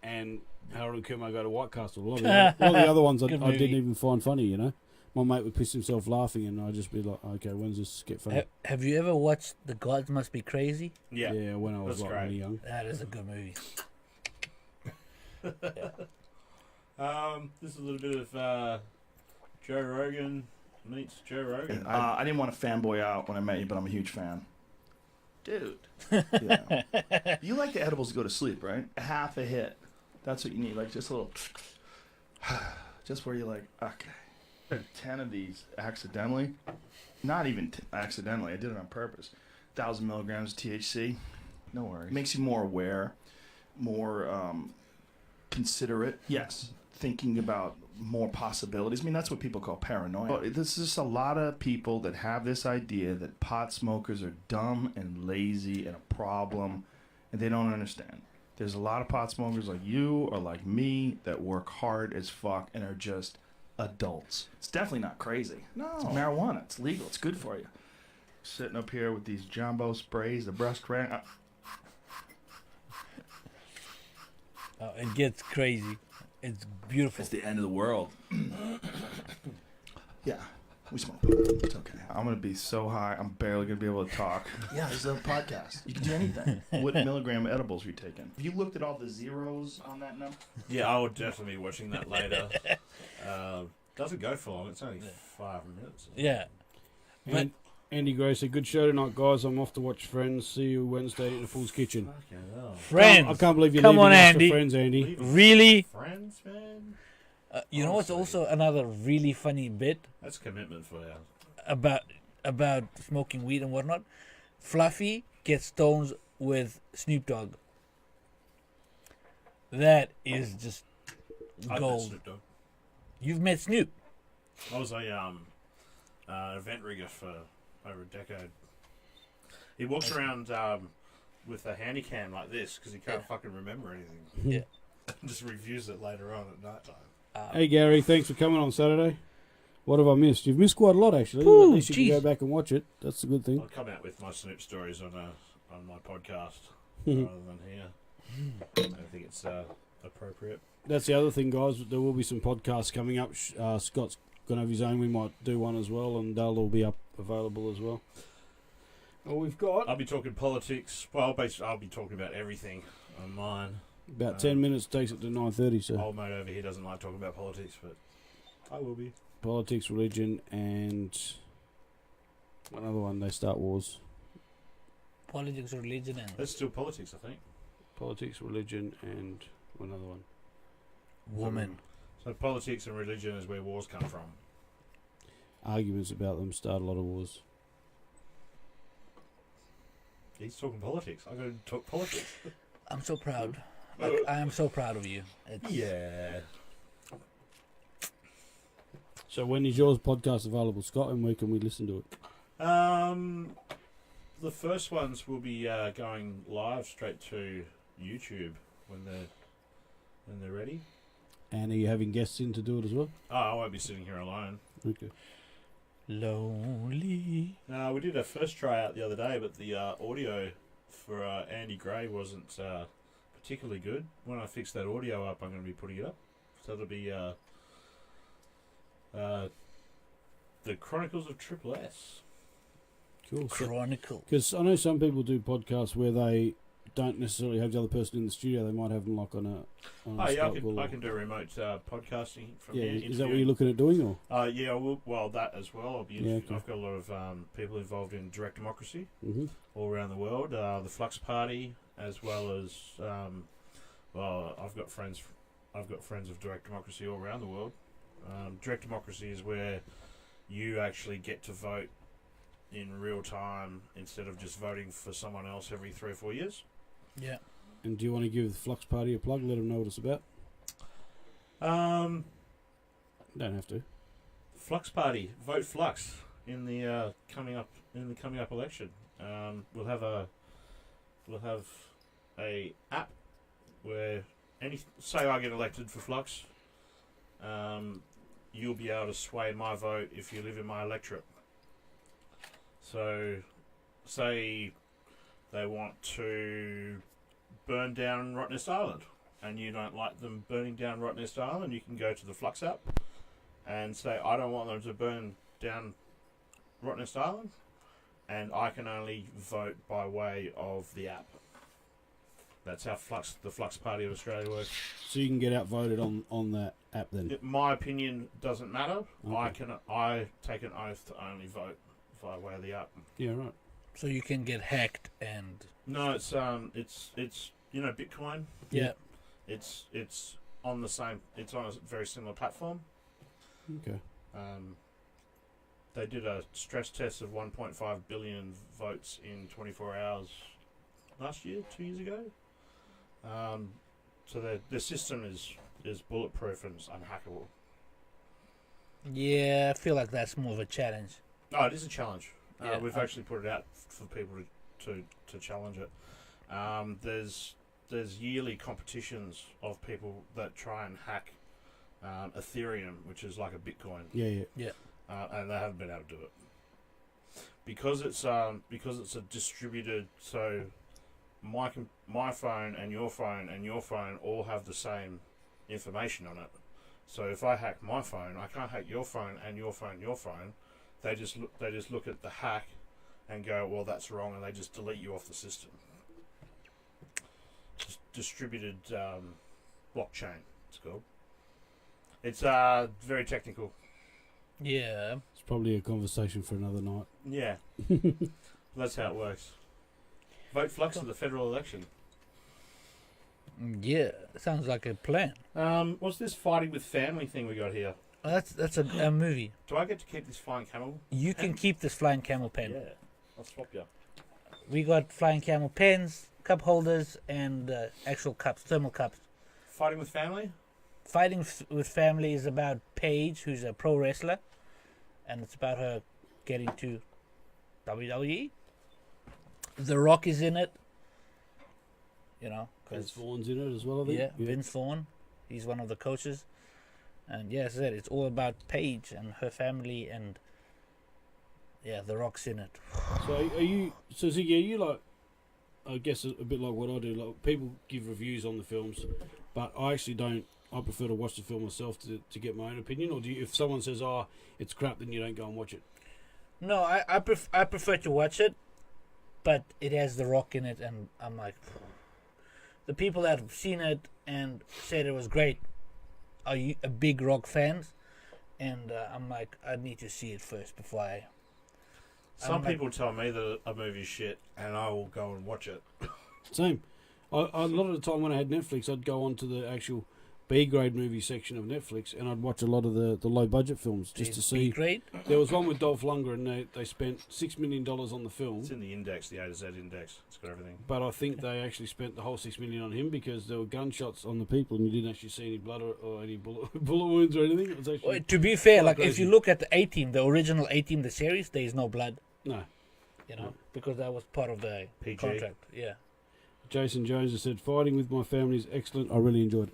and Harold and Kumar Go to White Castle. A lot of the other ones I Good didn't movie. even find funny. My mate would piss himself laughing, and I'd just be like, "Okay, when's this get funny?" Have you ever watched The Gods Must Be Crazy? Yeah. When I was That's really great. young. That is a good movie. This is a little bit of Joe Rogan meets Joe Rogan. I didn't want to fanboy out when I met you, but I'm a huge fan. Dude. Yeah. You like the edibles to go to sleep, right? Half a hit. That's what you need. Like just a little. Just where you're like, okay. 10 of these accidentally. Not even accidentally. I did it on purpose. 1,000 milligrams of THC. No worries. Makes you more aware, more considerate. Yes. Thinking about more possibilities. I mean, that's what people call paranoia. There's just a lot of people that have this idea that pot smokers are dumb and lazy and a problem, and they don't understand. There's a lot of pot smokers like you or like me that work hard as fuck and are just adults. It's definitely not crazy. No. It's marijuana. It's legal. It's good for you. Sitting up here with these jumbo sprays, the breast crank. Oh, it gets crazy. It's beautiful. It's the end of the world. Yeah. We smoke. It's okay. I'm going to be so high, I'm barely going to be able to talk. Yeah, this is a podcast. You can do anything. What milligram edibles are you taking? Have you looked at all the zeros on that number? Yeah, I will definitely be watching that later. Doesn't go for long. It's only 5 minutes. Yeah. And Andy Gray said, "Good show tonight, guys. I'm off to watch Friends. See you Wednesday in the Fool's Kitchen." Fucking hell. Friends. I can't believe you're Come leaving on, us Andy. for Friends, Andy. Really? Friends, man? You know what's also another really funny bit That's commitment for you. about smoking weed and whatnot? Fluffy gets stoned with Snoop Dogg. That is just I've met gold. Snoop Dogg. You've met Snoop. I was a event rigger for over a decade. He walks around with a handy cam like this because he can't fucking remember anything. Yeah. Just reviews it later on at night time. Hey Gary, thanks for coming on Saturday. What have I missed? You've missed quite a lot actually. Ooh, At least you geez. can go back and watch it. That's the good thing. I'll come out with my Snoop stories on my podcast rather than here. I don't think it's appropriate. That's the other thing, guys. There will be some podcasts coming up. Scott's going to have his own. We might do one as well, and they'll all be up available as well. Well, we've got I'll be talking politics. Well, basically, I'll be talking about everything on mine. about 10 minutes. Takes it to 9:30. So Old mate over here doesn't like talking about politics, but I will be. politics, religion, and another one. They start wars. Politics, religion, and That's still politics, I think. Politics, religion, and another one. woman. So politics and religion is where wars come from. Arguments about them start a lot of wars. He's talking politics. I'm going to talk politics. I'm so proud. Like, I am so proud of you. It's, Yeah. So when is yours podcast available, Scott, and where can we listen to it? The first ones will be going live straight to YouTube when they're ready. And are you having guests in to do it as well? Oh, I won't be sitting here alone. Okay. lonely. We did our first tryout the other day, but the audio for Andy Gray wasn't particularly good. When I fix that audio up, I'm going to be putting it up. So it'll be the Chronicles of Triple S. Cool. Chronicle. Because I know some people do podcasts where they don't necessarily have the other person in the studio. They might have them like on a Oh yeah, Skype call. I can do remote podcasting from Yeah, here. is that what you're looking at doing, or? Yeah, well, that as well. I'll be. Yeah, okay. I've got a lot of people involved in direct democracy Mm-hmm. all around the world. The Flux Party, as well as I've got friends of direct democracy all around the world. Direct democracy is where you actually get to vote in real time instead of just voting for someone else every 3 or 4 years. Yeah. And do you want to give the Flux Party a plug? Let them know what it's about. Don't have to. Flux Party, vote Flux in the coming up election. We'll have a app where say I get elected for Flux, you'll be able to sway my vote if you live in my electorate. So, say they want to burn down Rottnest Island, and you don't like them burning down Rottnest Island, you can go to the Flux app and say, I don't want them to burn down Rottnest Island, and I can only vote by way of the app. That's how the Flux Party of Australia works. So you can get outvoted on that app then? My opinion doesn't matter. Okay. I take an oath to only vote by way of the app. Yeah, right. So you can get hacked and... No, it's Bitcoin. Yeah. It's on the same. It's on a very similar platform. Okay. They did a stress test of 1.5 billion votes in 24 hours last year, 2 years ago. So the system is bulletproof and it's unhackable. Yeah, I feel like that's more of a challenge. Oh, it is a challenge. Yeah, We've actually put it out for people to challenge it. There's yearly competitions of people that try and hack Ethereum, which is like a Bitcoin. Yeah. And they haven't been able to do it because it's a distributed. So my phone and your phone all have the same information on it. So if I hack my phone, I can't hack your phone and your phone. They just look at the hack and go, well, that's wrong, and they just delete you off the system. Just distributed blockchain, it's called. It's very technical. Yeah. It's probably a conversation for another night. Yeah. That's how it works. Vote Flux for the federal election. Yeah, sounds like a plan. What's this fighting with family thing we got here? Oh, that's a movie. Do I get to keep this flying camel? You can keep this flying camel pen. Yeah, I'll swap you. We got flying camel pens, cup holders, and actual cups, thermal cups. Fighting with family? Fighting with Family is about Paige, who's a pro wrestler, and it's about her getting to WWE. The Rock is in it. You know, Vince Vaughn's in it as well, I think. yeah, Vince Vaughn. He's one of the coaches. And yeah, as I said, it's all about Paige and her family, and yeah, The Rock's in it. So Ziggy, are you like, I guess a bit like what I do, like people give reviews on the films, but I actually don't. I prefer to watch the film myself to get my own opinion. Or do you, if someone says, "Oh, it's crap," then you don't go and watch it? No, I prefer to watch it, but it has The Rock in it, and I'm like, the people that have seen it and said it was great are a big Rock fans, and I'm like, I need to see it first before I. Some people tell me that a movie's shit, and I will go and watch it. Same. A lot of the time when I had Netflix, I'd go onto the actual B-grade movie section of Netflix, and I'd watch a lot of the low-budget films just to see. B-grade? There was one with Dolph Lundgren, and they spent $6 million on the film. It's in the index, the A to Z index. It's got everything. But I think they actually spent the whole $6 million on him because there were gunshots on the people, and you didn't actually see any blood or any bullet wounds or anything. It was actually Well, to be fair, like crazy. if you look at the A-Team, the original A-Team, the series, there is no blood. No. You know, because that was part of the PG. contract. Yeah. Jason Jones has said, "Fighting with my family is excellent. I really enjoyed it."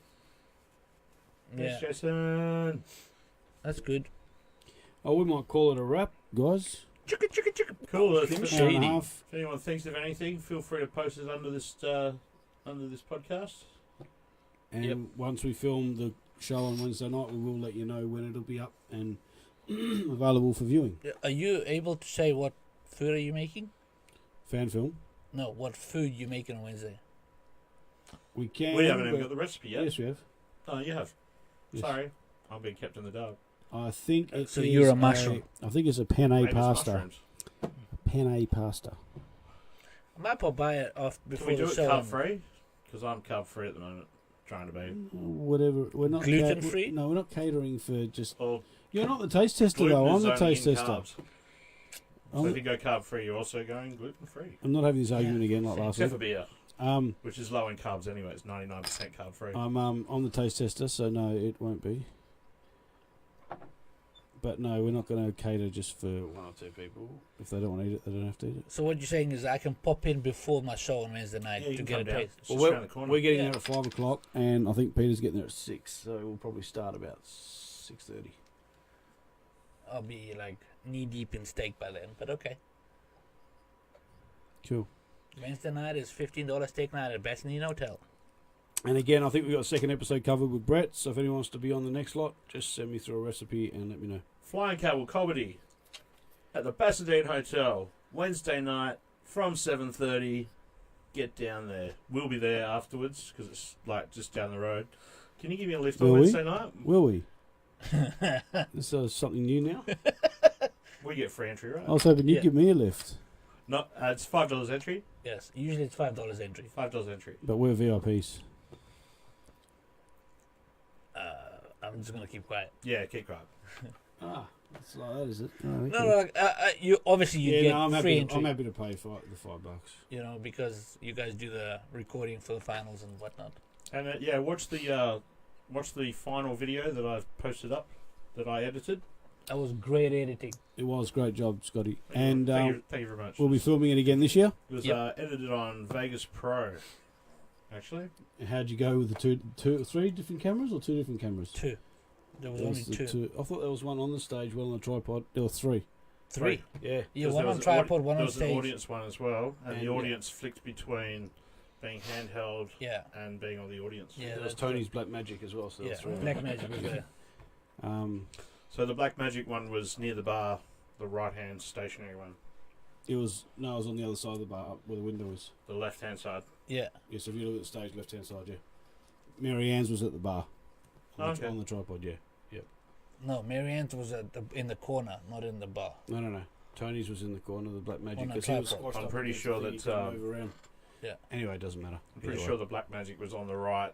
Yeah. Thanks, Jason. That's good. Oh, we might call it a wrap, guys. Cool. Hour and a half. If anyone thinks of anything, feel free to post it under this podcast. And once we film the show on Wednesday night, we will let you know when it'll be up and available for viewing. Are you able to say what food are you making? Fan film. No, what food you making on Wednesday? We can. We haven't even got the recipe yet. Yes, we have. Oh, you have. Yes. Sorry, I'm being kept in the dark. I think it's. So you're a mushroom. I think it's a penne Famous pasta. mushrooms. Penne pasta. I might pop by it off Can before we do the it show. carb free? Because I'm carb free at the moment. Trying to be. Whatever. We're not Gluten free? No, we're not catering for just. Or You're not the taste tester though. I'm the taste tester. So if you go carb free, you're also going gluten free. I'm not having this argument again like last Except week. for beer, which is low in carbs anyway. It's 99% carb free. I'm the taste tester, so no, it won't be. But no, we're not going to cater just for one or two people. If they don't want to eat it, they don't have to eat it. So what you're saying is I can pop in before my show on Wednesday night Yeah, you to can get a come down. taste. It's Well, just around the corner. we're getting Yeah. there at 5 o'clock, and I think Peter's getting there at 6, so we'll probably start about 6:30. I'll be like knee deep in steak by then, but okay. Cool. Wednesday night is $15 steak night at Best Indian Hotel. And again, I think we've got a second episode covered with Brett, so if anyone wants to be on the next lot, just send me through a recipe and let me know. Flying Cowboy Comedy at the Pasadena Hotel, Wednesday night from 7:30. Get down there. We'll be there afterwards because it's like just down the road. Can you give me a lift on Will we? Wednesday night? Will we? This is something new now. We get free entry, right? I was hoping you'd Yeah. give me a lift, No, it's $5 entry. Yes, usually it's $5 entry. $5 entry. but we're VIPs. I'm just gonna keep quiet. Yeah, keep quiet. It's like that, is it? Oh, okay. No, like you obviously you get I'm free happy. entry. I'm happy to pay for the $5. You know, because you guys do the recording for the finals and whatnot. And yeah, watch the final video that I've posted up that I edited. That was great editing. It was great job, Scotty. And Thank you very much. we'll be filming it again this year. It was Yep. edited on Vegas Pro, actually. How'd you go with the three different cameras or two different cameras? Two. There was There only was the two. I thought there was one on the stage, one on the tripod. There were three. Three. Yeah. Yeah, 'Cause one there on was tripod, one there on was an stage. audience one as well, and the And, audience flicked between being handheld Yeah. and being on the audience. Yeah, There was that's Tony's Black Magic as well. So there Yeah, was three. Black Magic was there. So the Black Magic one was near the bar, the right-hand stationary one, It was it was on the other side of the bar, up where the window is. the left-hand side. Yeah. Yes, if you look at the stage, left hand side, yeah. Mary Ann's was at the bar. Okay. On the tripod, yeah. No, Marianne's was in the corner, not in the bar. No. Tony's was in the corner, the Black Magic. On a 'cause he was tripod. squashed I'm up pretty against sure the thing, that, you couldn't move around. Yeah. Anyway, it doesn't matter. I'm pretty Either sure way. the Black Magic was on the right,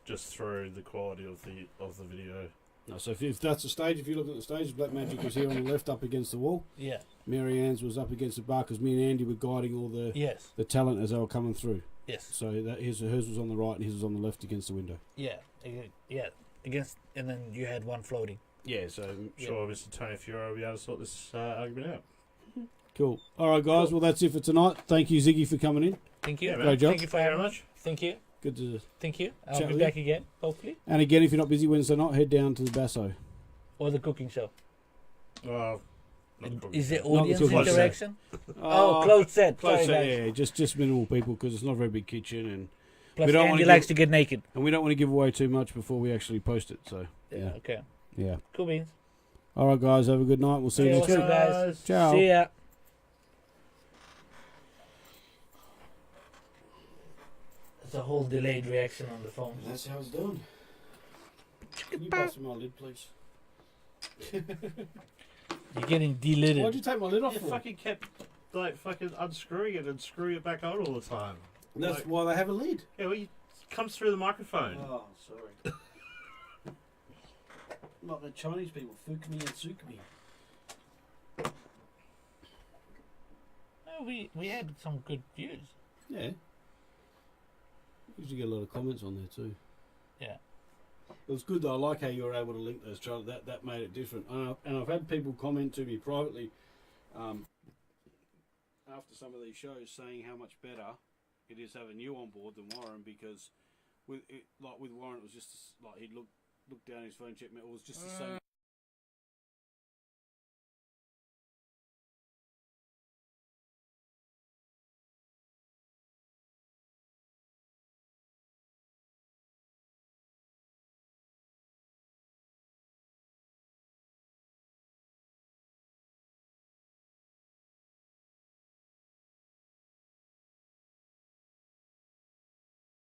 just through the quality of the video. No, so if that's the stage, if you look at the stage, Black Magic was here on the left up against the wall. Yeah. Mary Ann's was up against the bar because me and Andy were guiding all Yes. the talent as they were coming through. Yes. So that hers was on the right and his was on the left against the window. Yeah. Against, and then you had one floating. Yeah, so Sure, Mr. Tony Fury will be able to sort this argument out. cool. All right, guys. Cool. Well, that's it for tonight. Thank you, Zhygi, for coming in. Thank you. Yeah, man. Great job. Thank you very much. Thank you. Good to. Thank you. I'll Chat be with you. back again, hopefully. And again, if you're not busy Wednesday night, head down to the Basso. Or the cooking show. Well, Is there Not audience until Wednesday. interaction? Oh, closed set. Close Sorry, set, guys. yeah, just minimal people because it's not a very big kitchen, and Plus, we don't Andy wanna likes give- to get naked. we don't want to give away too much before we actually post it. So Yeah. Okay. yeah. Cool beans. All right, guys. Have a good night. We'll see you Yeah, next what's week. up, guys? Ciao. See ya. There's a whole delayed reaction on the phone. That's how it's done. Can you pass me my lid, please? You're getting delidded. Why'd you take my lid off You for? fucking kept fucking unscrewing it and screwing it back on all the time. That's Like- why they have a lid. Yeah, well, it comes through the microphone. Oh, sorry. Like the Chinese people, fuck me and sook me. Oh, we had some good views. Yeah. Usually get a lot of comments on there too. Yeah. It was good though. I like how you were able to link those trailers. That made it different. And I've had people comment to me privately after some of these shows saying how much better it is having you on board than Warren, because with Warren it was just like he'd look down his phone, check me. It was just the same